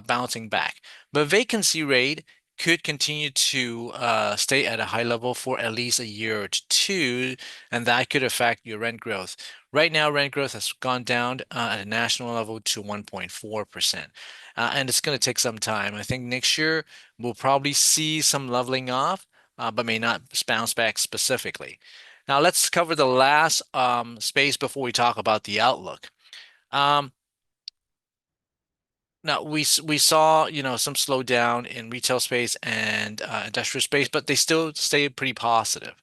bouncing back. But vacancy rate could continue to stay at a high level for at least a year or two, and that could affect your rent growth. Right now, rent growth has gone down at a national level to 1.4%. And it's going to take some time. I think next year we'll probably see some leveling off, but may not bounce back specifically. Now, let's cover the last space before we talk about the outlook. Um, Now we saw, some slowdown in retail space and industrial space, but they still stay pretty positive.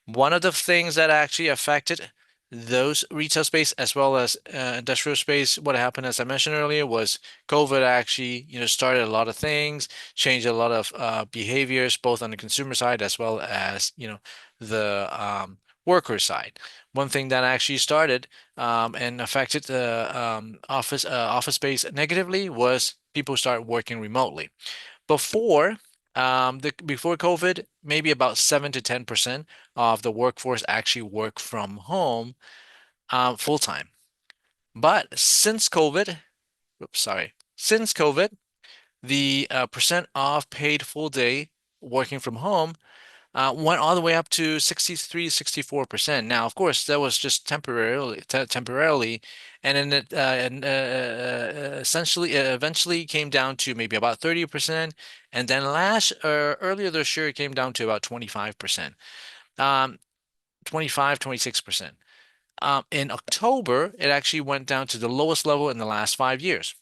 One of the things that actually affected those retail space as well as industrial space, what happened, as I mentioned earlier, was COVID actually, started a lot of things, changed a lot of behaviors, both on the consumer side as well as, the worker side. One thing that actually started and affected the office space negatively was people start working remotely. Before before COVID, maybe about 7 to 10% of the workforce actually work from home full time. But since COVID, the percent of paid full day working from home went all the way up to 63, 64%. Now, of course, that was just temporarily, and then essentially, eventually came down to maybe about 30%, and then earlier this year, it came down to about 25%, um, 25, 26%. In October, it actually went down to the lowest level in the last 5 years,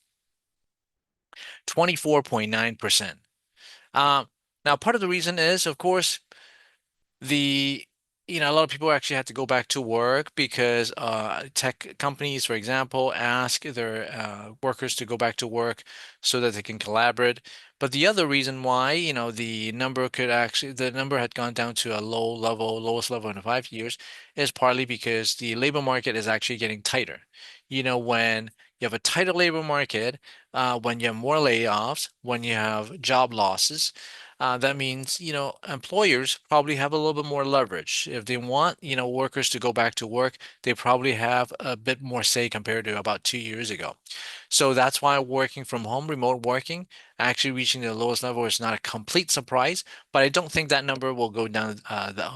24.9%. Now, part of the reason is, of course, the a lot of people actually had to go back to work because tech companies, for example, ask their workers to go back to work so that they can collaborate. But the other reason why, the number had gone down to a lowest level in 5 years, is partly because the labor market is actually getting tighter. When you have a tighter labor market, when you have more layoffs, when you have job losses, that means, employers probably have a little bit more leverage. If they want, workers to go back to work, they probably have a bit more say compared to about 2 years ago. So that's why working from home, remote working, actually reaching the lowest level is not a complete surprise, but I don't think that number will go down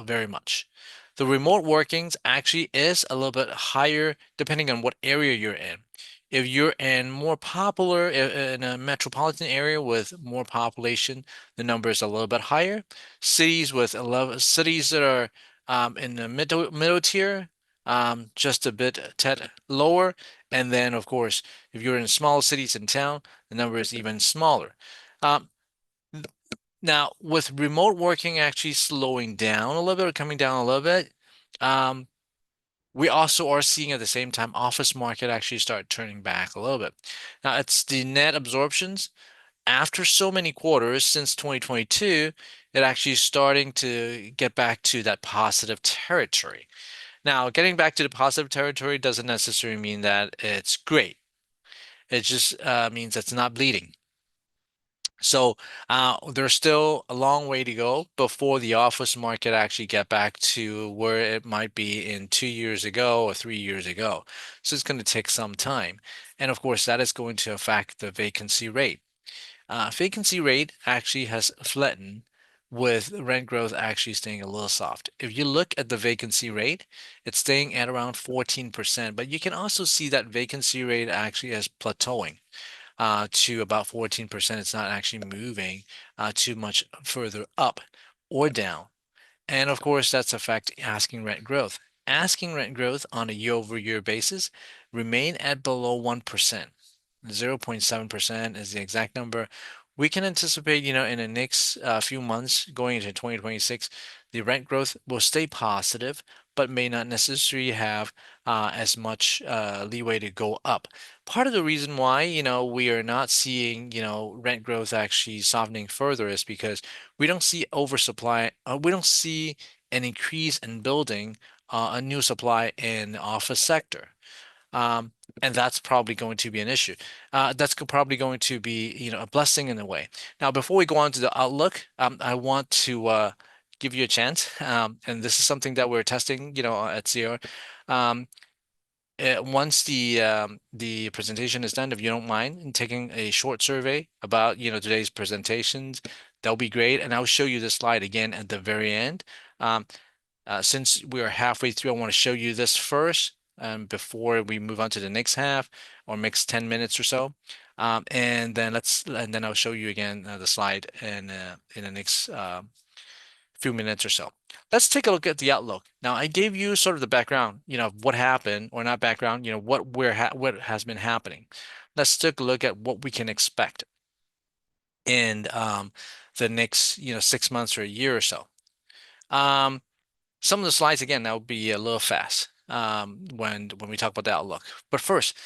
very much. The remote workings actually is a little bit higher depending on what area you're in. If you're in more popular in a metropolitan area with more population, the number is a little bit higher. Cities that are in the middle tier, just a bit tad lower. And then, of course, if you're in small cities in town, the number is even smaller. Um, Now, with remote working actually slowing down a little bit or coming down a little bit, um, we also are seeing at the same time office market actually start turning back a little bit. Now, it's the net absorptions after so many quarters since 2022, it actually is starting to get back to that positive territory. Now, getting back to the positive territory doesn't necessarily mean that it's great. It just means it's not bleeding. So there's still a long way to go before the office market actually get back to where it might be in 2 years ago or 3 years ago. So it's going to take some time. And of course, that is going to affect the vacancy rate. Vacancy rate actually has flattened with rent growth actually staying a little soft. If you look at the vacancy rate, it's staying at around 14%, but you can also see that vacancy rate actually is plateauing to about 14%. It's not actually moving too much further up or down. And of course, that's affect asking rent growth. Asking rent growth on a year-over-year basis remain at below 1%. 0.7% is the exact number, we can anticipate, in the next few months going into 2026, the rent growth will stay positive, but may not necessarily have as much leeway to go up. Part of the reason why, we are not seeing, rent growth actually softening further is because we don't see oversupply. We don't see an increase in building a new supply in the office sector. Um, and that's probably going to be an issue. Probably going to be, a blessing in a way. Now, before we go on to the outlook, I want to give you a chance, and this is something that we're testing, at CR. Um, Once the presentation is done, if you don't mind, and taking a short survey about, today's presentations, that'll be great. And I'll show you this slide again at the very end. Um, since we are halfway through, I want to show you this first before we move on to the next half or next 10 minutes or so. And then I'll show you again the slide in the next few minutes or so. Let's take a look at the outlook. Now, I gave you sort of the background, of what happened, or not background, what has been happening. Let's take a look at what we can expect in the next, 6 months or a year or so. Um, some of the slides, again, that will be a little fast when we talk about the outlook. But first,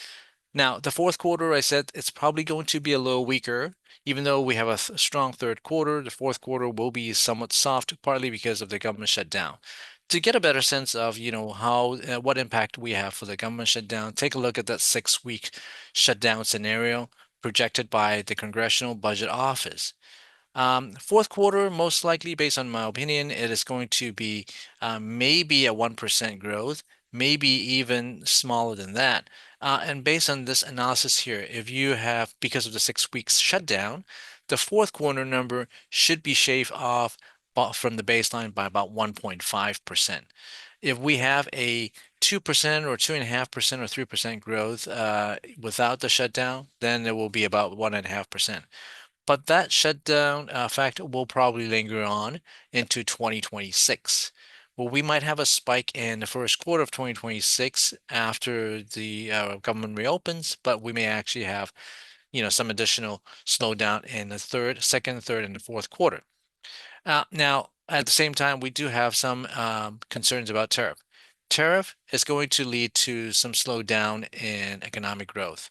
now the fourth quarter, I said it's probably going to be a little weaker. Even though we have a strong third quarter, the fourth quarter will be somewhat soft, partly because of the government shutdown. To get a better sense of, how what impact we have for the government shutdown, take a look at that 6-week shutdown scenario projected by the Congressional Budget Office. Fourth quarter, most likely, based on my opinion, it is going to be maybe a 1% growth, maybe even smaller than that. And based on this analysis here, if you have, because of the 6 weeks shutdown, the fourth quarter number should be shaved off from the baseline by about 1.5%. If we have a 2% or 2.5% or 3% growth without the shutdown, then it will be about 1.5%. But that shutdown effect will probably linger on into 2026. Well, we might have a spike in the first quarter of 2026 after the government reopens, but we may actually have, some additional slowdown in the second, third, and the fourth quarter. Now, at the same time, we do have some concerns about tariff. Tariff is going to lead to some slowdown in economic growth,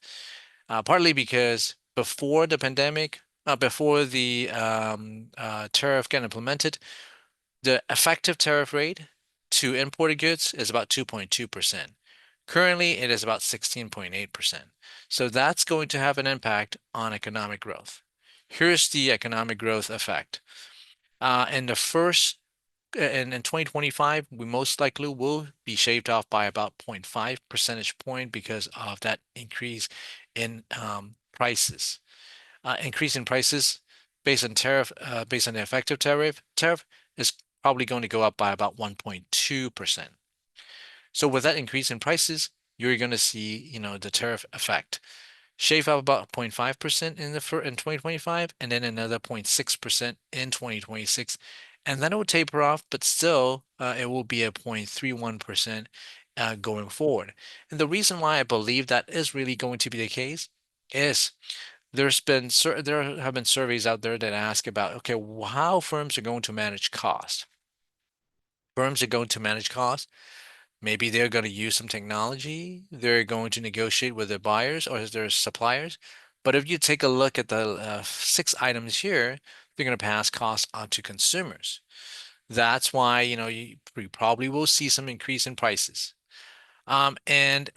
partly because before the pandemic, before the tariff got implemented, the effective tariff rate to imported goods is about 2.2%. Currently, it is about 16.8%. So that's going to have an impact on economic growth. Here's the economic growth effect. In the first in 2025, we most likely will be shaved off by about 0.5 percentage point because of that increase in prices. Increase in prices based on based on the effective tariff is probably going to go up by about 1.2%. So with that increase in prices, you're going to see, the tariff effect shave up about 0.5% in 2025, and then another 0.6% in 2026, and then it will taper off, but still it will be a 0.31% going forward. And the reason why I believe that is really going to be the case is there have been surveys out there that ask about, okay, how firms are going to manage cost. Firms are going to manage cost. Maybe they're going to use some technology. They're going to negotiate with their buyers or their suppliers. But if you take a look at the 6 items here, they're going to pass costs on to consumers. That's why, you probably will see some increase in prices. And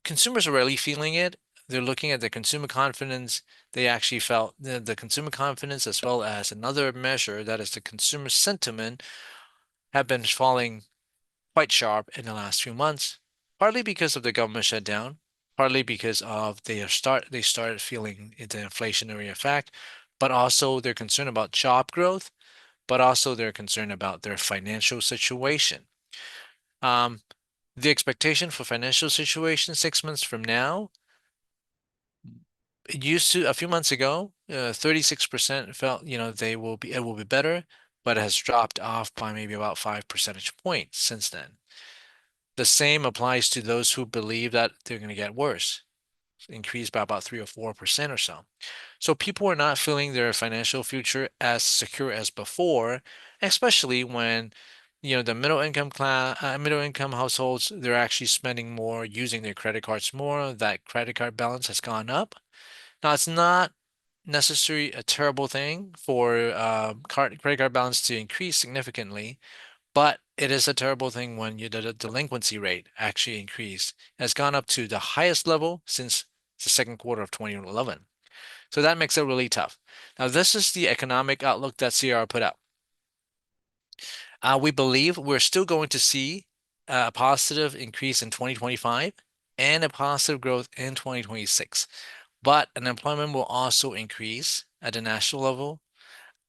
consumers are really feeling it. They're looking at the consumer confidence. They actually felt the consumer confidence, as well as another measure, that is the consumer sentiment, have been falling quite sharp in the last few months, partly because of the government shutdown, partly because of they started feeling the inflationary effect, but also they're concerned about job growth, but also they're concerned about their financial situation. The expectation for financial situation 6 months from now, it used to a few months ago, 36% felt, it will be better, but it has dropped off by maybe about 5 percentage points since then. The same applies to those who believe that they're going to get worse. increased by about 3 or 4% or so. So people are not feeling their financial future as secure as before, especially when the middle income households, they're actually spending more, using their credit cards more. That credit card balance has gone up. Now, it's not necessarily a terrible thing for credit card balance to increase significantly, but it is a terrible thing when the delinquency rate actually increased. It has gone up to the highest level since the second quarter of 2011. So that makes it really tough. Now, this is the economic outlook that CR put out. We believe we're still going to see a positive increase in 2025 and a positive growth in 2026. But unemployment will also increase at the national level,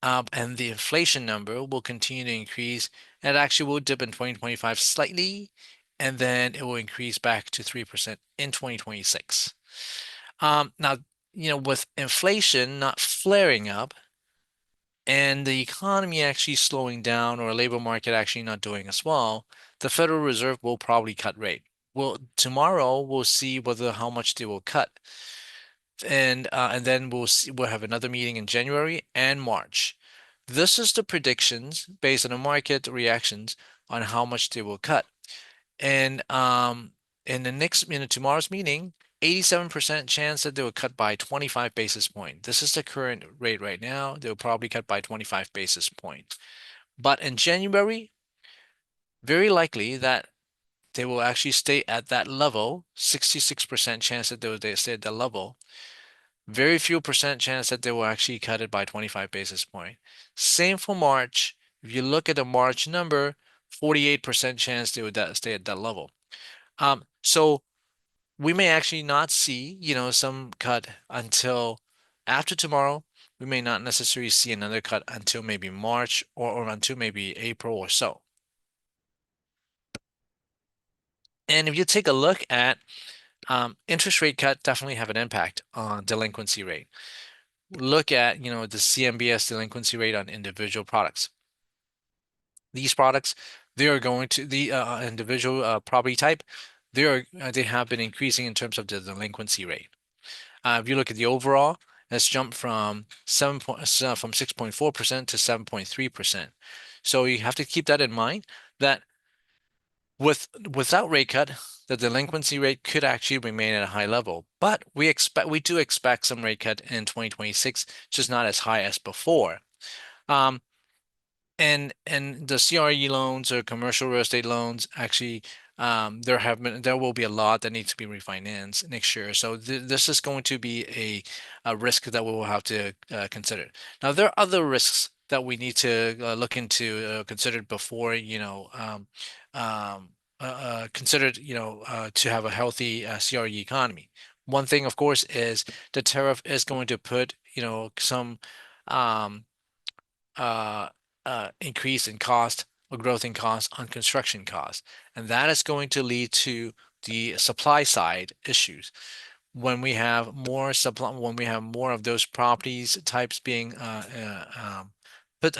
and the inflation number will continue to increase. It actually will dip in 2025 slightly, and then it will increase back to 3% in 2026. Now, with inflation not flaring up and the economy actually slowing down or labor market actually not doing as well, the Federal Reserve will probably cut rate. Well, tomorrow we'll see how much they will cut. And then we'll have another meeting in January and March. This is the predictions based on the market reactions on how much they will cut. And in tomorrow's meeting, 87% chance that they will cut by 25 basis point. This is the current rate right now. They'll probably cut by 25 basis point. But in January, very likely that they will actually stay at that level, 66% chance that they stay at that level. Very few percent chance that they will actually cut it by 25 basis point. Same for March. If you look at the March number, 48% chance they would stay at that level. So we may actually not see, some cut until after tomorrow. We may not necessarily see another cut until maybe March or until maybe April or so. And if you take a look at interest rate cut, definitely have an impact on delinquency rate. Look at, the CMBS delinquency rate on individual products. These products, they are going to the individual property type. They have been increasing in terms of the delinquency rate. If you look at the overall, that's jumped from 6.4% to 7.3%. So you have to keep that in mind that without rate cut, the delinquency rate could actually remain at a high level. But we do expect some rate cut in 2026, just not as high as before. And the CRE loans or commercial real estate loans actually there will be a lot that needs to be refinanced next year. So this is going to be a risk that we will have to consider. Now there are other risks that we need to look into consider before considered to have a healthy CRE economy. One thing, of course, is the tariff is going to put some um, increase in cost or growth in cost on construction costs. And that is going to lead to the supply side issues. When we have more supply, when we have more of those properties types being put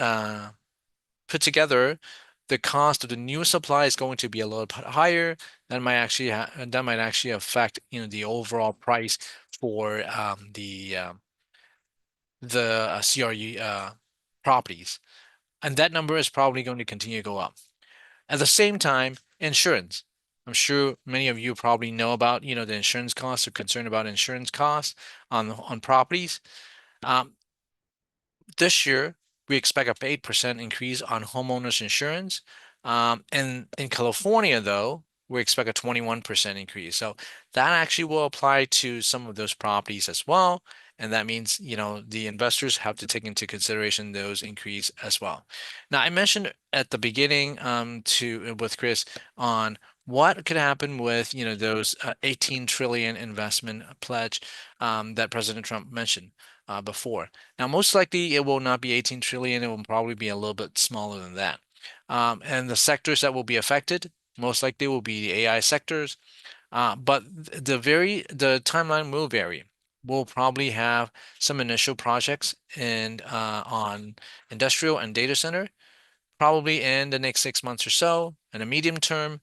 together, the cost of the new supply is going to be a little bit higher. That might actually affect the overall price for the CRE properties. And that number is probably going to continue to go up. At the same time, insurance. I'm sure many of you probably know about, the insurance costs or concerned about insurance costs on properties. This year, we expect a 8% increase on homeowners insurance. And in California, though, we expect a 21% increase. So that actually will apply to some of those properties as well. And that means, the investors have to take into consideration those increase as well. Now, I mentioned at the beginning with Chris on what could happen with, those 18 trillion investment pledge that President Trump mentioned before. Now, most likely it will not be 18 trillion. It will probably be a little bit smaller than that. And the sectors that will be affected most likely will be the AI sectors. But the timeline will vary. We'll probably have some initial projects on industrial and data center, probably in the next 6 months or so. In a medium term,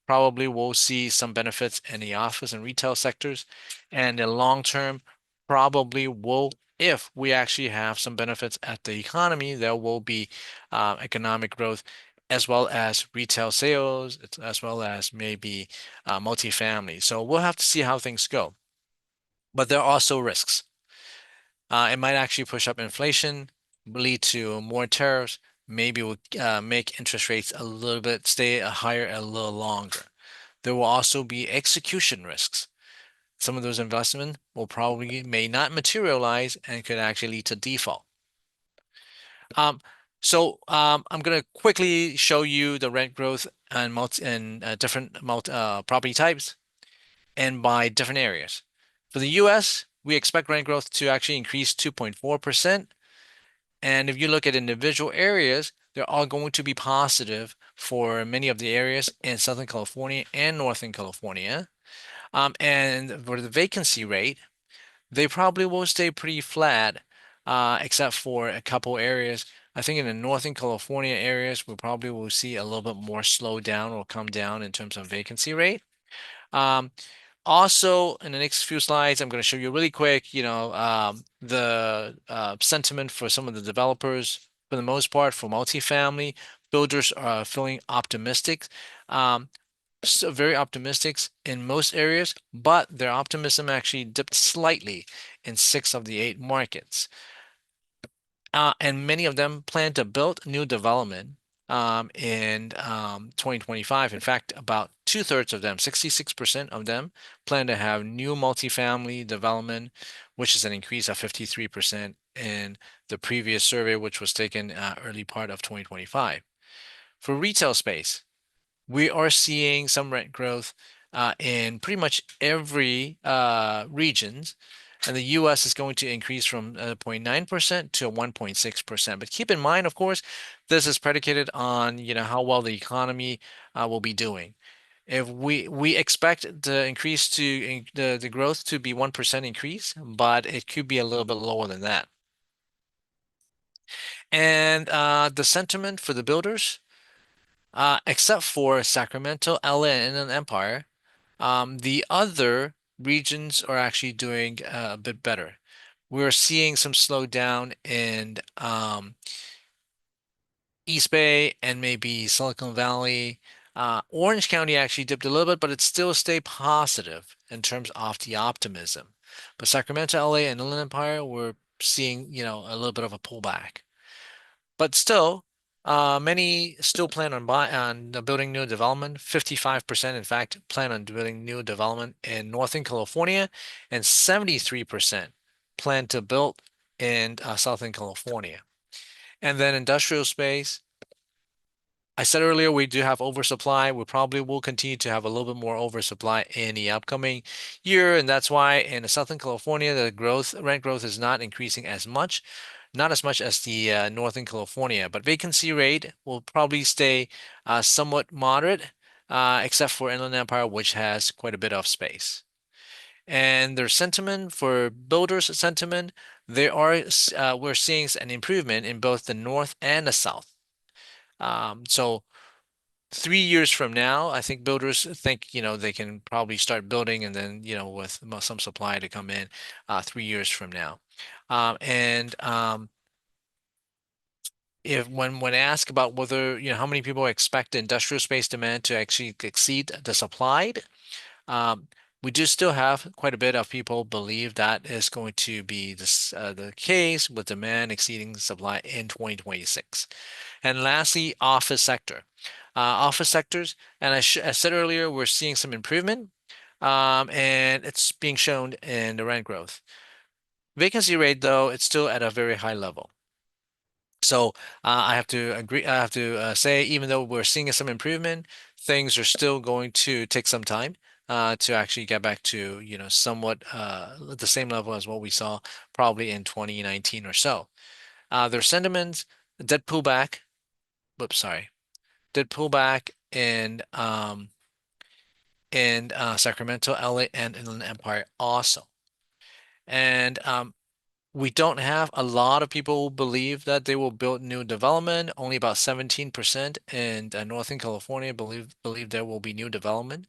probably will see some benefits in the office and retail sectors. And the long term probably will, if we actually have some benefits at the economy, there will be economic growth as well as retail sales, as well as maybe multifamily. So we'll have to see how things go. But there are also risks. It might actually push up inflation, lead to more tariffs, maybe will make interest rates a little bit stay higher a little longer. There will also be execution risks. Some of those investments will probably may not materialize and could actually lead to default. I'm going to quickly show you the rent growth and different property types and by different areas. For the US, we expect rent growth to actually increase 2.4%. And if you look at individual areas, they're all going to be positive for many of the areas in Southern California and Northern California. And for the vacancy rate, they probably will stay pretty flat, except for a couple areas. I think in the Northern California areas, we probably will see a little bit more slow down or come down in terms of vacancy rate. Um, Also, in the next few slides, I'm going to show you really quick, the sentiment for some of the developers. For the most part, for multifamily, builders are feeling optimistic, so very optimistic in most areas, but their optimism actually dipped slightly in 6 of the 8 markets. And many of them plan to build new development in 2025. In fact, about 2/3 of them, 66% of them, plan to have new multifamily development, which is an increase of 53% in the previous survey, which was taken early part of 2025. For retail space, we are seeing some rent growth in pretty much every regions. And the US is going to increase from 0.9% to 1.6%. But keep in mind, of course, this is predicated on, how well the economy will be doing. If we expect the increase the growth to be 1% increase, but it could be a little bit lower than that. And the sentiment for the builders, except for Sacramento, LA, and Inland Empire, the other regions are actually doing a bit better. We're seeing some slowdown in East Bay and maybe Silicon Valley. Orange County actually dipped a little bit, but it still stayed positive in terms of the optimism. But Sacramento, LA, and Inland Empire, we're seeing, a little bit of a pullback. But still, many still plan on building new development. 55%, in fact, plan on building new development in Northern California, and 73% plan to build in Southern California. And then industrial space. I said earlier we do have oversupply. We probably will continue to have a little bit more oversupply in the upcoming year, and that's why in Southern California the rent growth is not increasing as much. Not as much as the Northern California, but vacancy rate will probably stay somewhat moderate, except for Inland Empire, which has quite a bit of space. And their sentiment for builders' sentiment, we're seeing an improvement in both the North and the South. So 3 years from now, I think builders think, they can probably start building and then, with some supply to come in 3 years from now. If when asked about whether, how many people expect the industrial space demand to actually exceed the supplied, we do still have quite a bit of people believe that is going to be the case with demand exceeding supply in 2026. And lastly, office sector. Office sectors, and I said earlier, we're seeing some improvement, and it's being shown in the rent growth. Vacancy rate, though, it's still at a very high level. So I have to agree. I have to say, even though we're seeing some improvement, things are still going to take some time to actually get back to, somewhat the same level as what we saw probably in 2019 or so. Their sentiments did pull back. Whoops, sorry, did pull back in Sacramento, LA, and Inland Empire also. And We don't have a lot of people who believe that they will build new development. Only about 17% in Northern California believe there will be new development,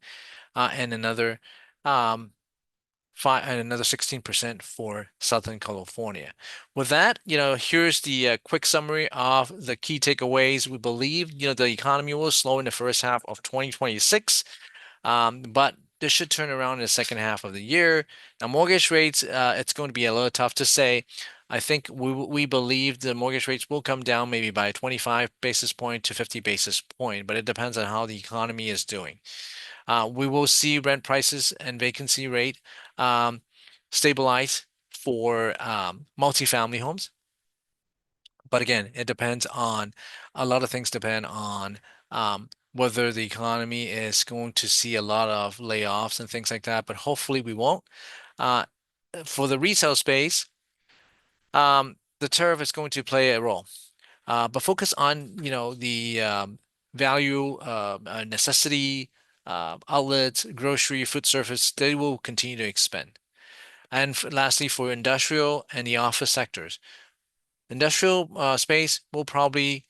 and um, another 16% for Southern California. With that, here's the quick summary of the key takeaways. We believe, the economy will slow in the first half of 2026, but this should turn around in the second half of the year. Now, mortgage rates, it's going to be a little tough to say. I think we believe the mortgage rates will come down maybe by 25 basis point to 50 basis point, but it depends on how the economy is doing. We will see rent prices and vacancy rate um, stabilize for multifamily homes. But again, it depends on a lot of things depend on whether the economy is going to see a lot of layoffs and things like that. But hopefully we won't. Uh, for the retail space, the tariff is going to play a role. But focus on, the value, necessity, outlets, grocery, food service, they will continue to expand. And lastly, for industrial and the office sectors, industrial space will probably,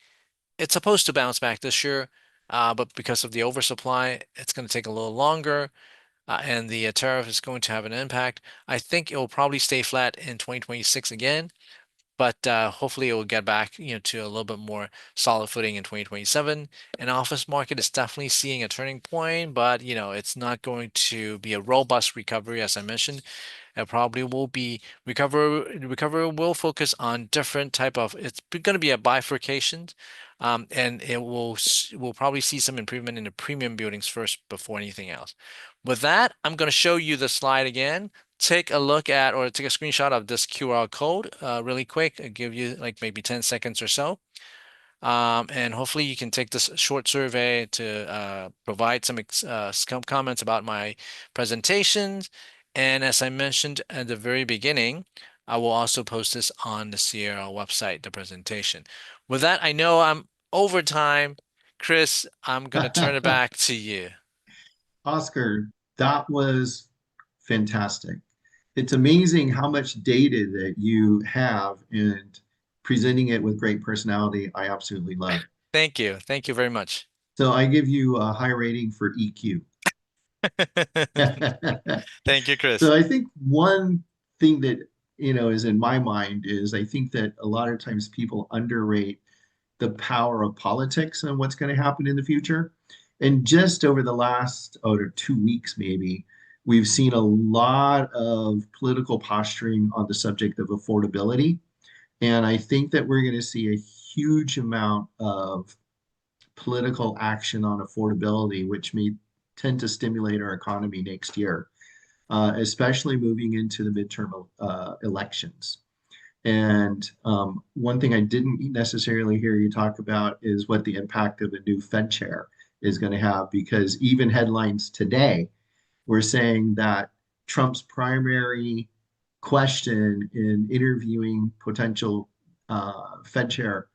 it's supposed to bounce back this year, but because of the oversupply, it's going to take a little longer, and the tariff is going to have an impact. I think it will probably stay flat in 2026 again, but hopefully it will get back, to a little bit more solid footing in 2027. And office market is definitely seeing a turning point, but it's not going to be a robust recovery, as I mentioned. It probably will be recovery will focus on different type of, it's going to be a bifurcation, and we'll probably see some improvement in the premium buildings first before anything else. With that, I'm going to show you the slide again. Take a look at or take a screenshot of this QR code really quick. I'll give you like maybe 10 seconds or so. And hopefully you can take this short survey to provide some comments about my presentations. And as I mentioned at the very beginning, I will also post this on the Sierra website, the presentation. With that, I know I'm over time. Chris, I'm going to turn it back to you. Oscar, that was fantastic. It's amazing how much data that you have and presenting it with great personality. I absolutely love. Thank you. Thank you very much. So I give you a high rating for EQ. Thank you, Chris. So I think one thing that, is in my mind is I think that a lot of times people underrate the power of politics and what's going to happen in the future. And just over the last 2 weeks, maybe, we've seen a lot of political posturing on the subject of affordability. And I think that we're going to see a huge amount of political action on affordability, which may tend to stimulate our economy next year, especially moving into the midterm elections. And one thing I didn't necessarily hear you talk about is what the impact of a new Fed chair is going to have, because even headlines today were saying that Trump's primary question in interviewing potential Fed chair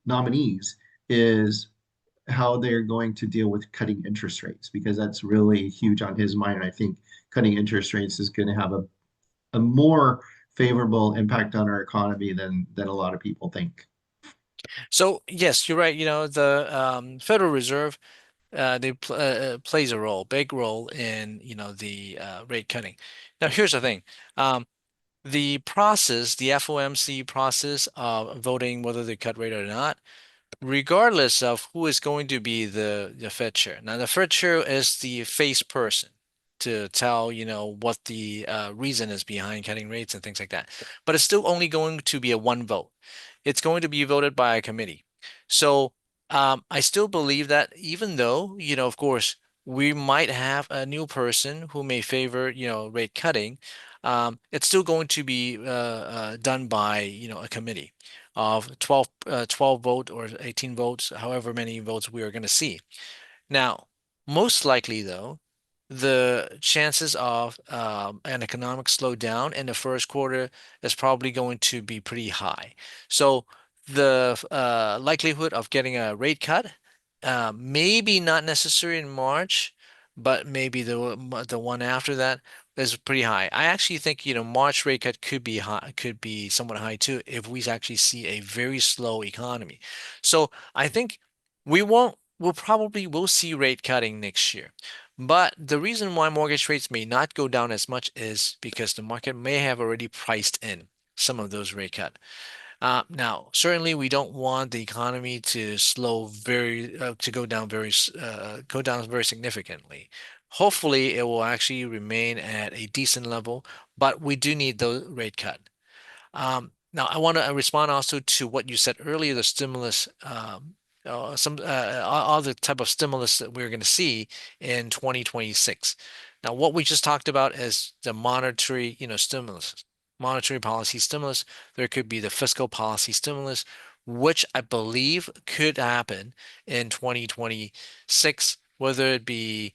nominees is how they're going to deal with cutting interest rates, because that's really huge on his mind. I think cutting interest rates is going to have a more favorable impact on our economy than a lot of people think. So yes, you're right. The Federal Reserve, they plays a big role in the rate cutting. Now, here's the thing. The process, the FOMC process of voting whether they cut rate or not, regardless of who is going to be the Fed chair. Now, the Fed chair is the face person to tell, what the reason is behind cutting rates and things like that. But it's still only going to be a one vote. It's going to be voted by a committee. So I still believe that even though, of course, we might have a new person who may favor, rate cutting, it's still going to be done by, a committee of 12 vote or 18 votes, however many votes we are going to see. Now, most likely though, the chances of an economic slowdown in the first quarter is probably going to be pretty high. So the likelihood of getting a rate cut, maybe not necessary in March, but maybe the one after that, is pretty high. I actually think, March rate cut could be high, could be somewhat high too if we actually see a very slow economy. So I think we'll probably will see rate cutting next year. But the reason why mortgage rates may not go down as much is because the market may have already priced in some of those rate cut. Now, certainly, we don't want the economy to to go down very significantly. Hopefully, it will actually remain at a decent level, but we do need the rate cut. Now, I want to respond also to what you said earlier, the stimulus, all the type of stimulus that we're going to see in 2026. Now, what we just talked about is the monetary, stimulus, monetary policy stimulus. There could be the fiscal policy stimulus, which I believe could happen in 2026, whether it be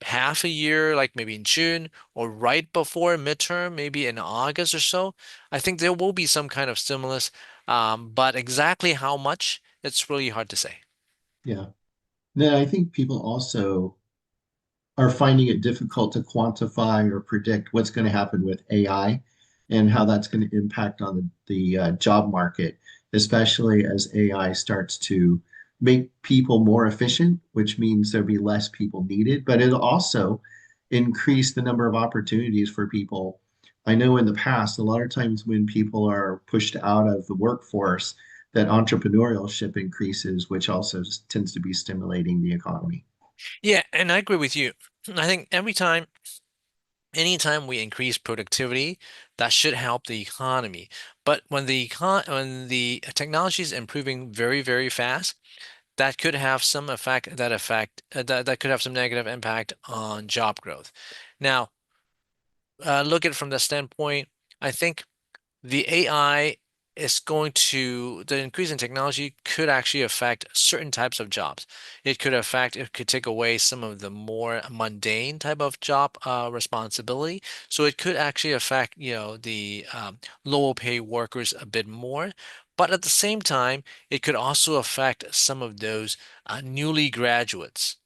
half a year, like maybe in June, or right before midterm, maybe in August or so. I think there will be some kind of stimulus, but exactly how much, it's really hard to say. Yeah. Then I think people also are finding it difficult to quantify or predict what's going to happen with AI and how that's going to impact on the job market, especially as AI starts to make people more efficient, which means there'll be less people needed, but it'll also increase the number of opportunities for people. I know in the past, a lot of times when people are pushed out of the workforce, that entrepreneurship increases, which also tends to be stimulating the economy. Yeah, and I agree with you. I think anytime we increase productivity, that should help the economy. But when the technology is improving very, very fast, that could have some that could have some negative impact on job growth. Now, look at it from the standpoint, I think the AI the increase in technology could actually affect certain types of jobs. It could take away some of the more mundane type of job responsibility. So it could actually affect, the lower pay workers a bit more. But at the same time, it could also affect some of those newly graduates,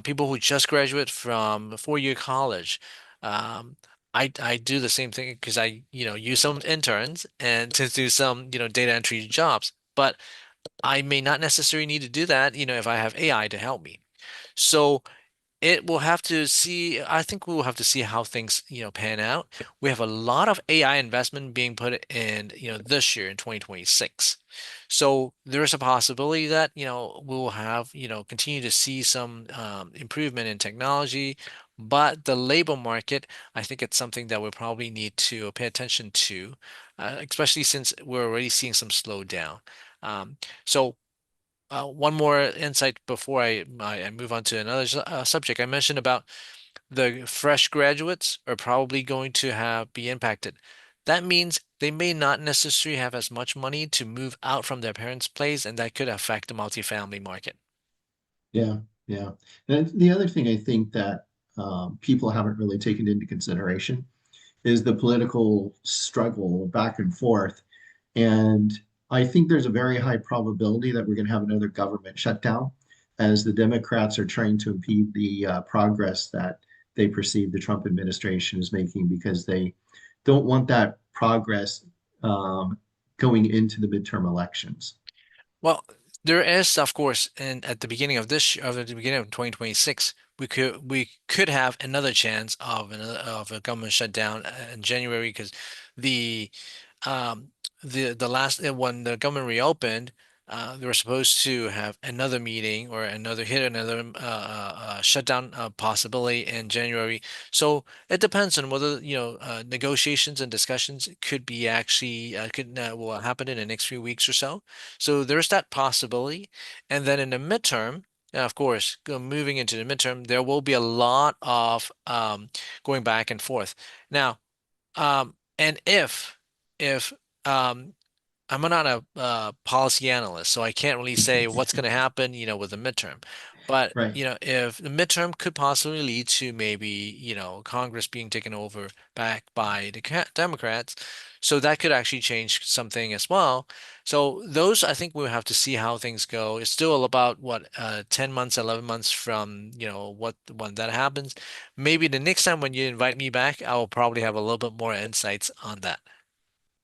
people who just graduate from a four-year college. Um, I do the same thing because I, use some interns and to do some, data entry jobs. But I may not necessarily need to do that, if I have AI to help me. So I think we will have to see how things, pan out. We have a lot of AI investment being put in, this year in 2026. So there is a possibility that, we will have, continue to see some improvement in technology, but the labor market, I think it's something that we probably need to pay attention to, especially since we're already seeing some slowdown. Um, so one more insight before I move on to another subject. I mentioned about the fresh graduates are probably going to be impacted. That means they may not necessarily have as much money to move out from their parents' place, and that could affect the multifamily market. Yeah, yeah. And the other thing I think that people haven't really taken into consideration is the political struggle back and forth. And I think there's a very high probability that we're going to have another government shutdown as the Democrats are trying to impede the progress that they perceive the Trump administration is making because they don't want that progress um, going into the midterm elections. Well, there is, of course, and at the beginning of the beginning of 2026, we could have another chance of a government shutdown in January because the um the last when the government reopened, they were supposed to have another meeting or another shutdown possibility in January. So it depends on whether, negotiations and discussions could be actually could will happen in the next few weeks or so. So there's that possibility. And then in the midterm, of course, moving into the midterm, there will be a lot of going back and forth. Now, and if um, I'm not a policy analyst, so I can't really say what's going to happen, with the midterm. But, Right. if the midterm could possibly lead to maybe, Congress being taken over back by the Democrats, so that could actually change something as well. So those, I think we'll have to see how things go. It's still about what, 10 months, 11 months from, when that happens. Maybe the next time when you invite me back, I will probably have a little bit more insights on that.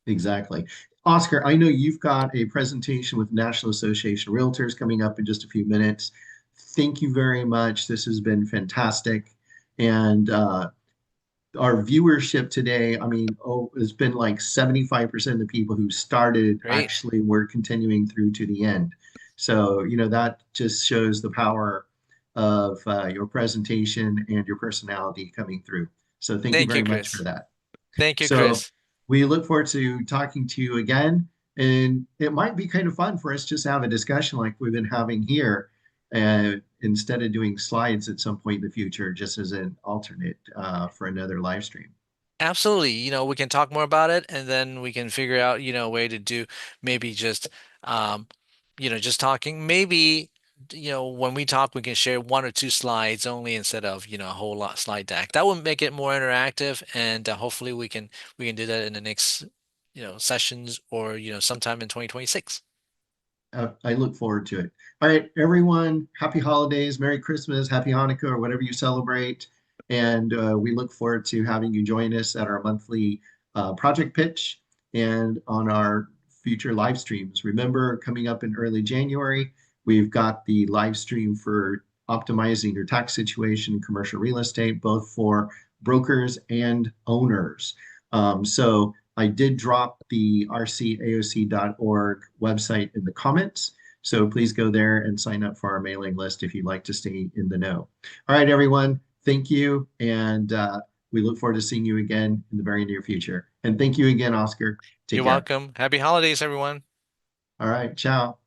Exactly. Oscar, I know you've got a presentation with National Association of Realtors coming up in just a few minutes. Thank you very much. This has been fantastic. And our viewership today, I mean, it's been like 75% of the people who started Great. actually were continuing through to the end. So, that just shows the power of your presentation and your personality coming through. So, thank you Thank you, very much for Chris. that. Thank you, So Chris. we look forward to talking to you again. And it might be kind of fun for us just to have a discussion like we've been having here, instead of doing slides at some point in the future, just as an alternate for another live stream. Absolutely. We can talk more about it and then we can figure out, a way to do maybe um, just talking. Maybe, when we talk, we can share one or two slides only instead of, a whole lot slide deck. That would make it more interactive and hopefully we can do that in the next, sessions or, sometime in 2026. I look forward to it. All right, everyone, happy holidays, Merry Christmas, Happy Hanukkah, or whatever you celebrate. And we look forward to having you join us at our monthly project pitch and on our future live streams. Remember, coming up in early January, we've got the live stream for optimizing your tax situation in commercial real estate, both for brokers and owners. So I did drop the RCAOC.org website in the comments. So please go there and sign up for our mailing list if you'd like to stay in the know. All right, everyone. Thank you. And we look forward to seeing you again in the very near future. And thank you again, Oscar. Take You're care. welcome. Happy holidays, everyone. All right. Ciao.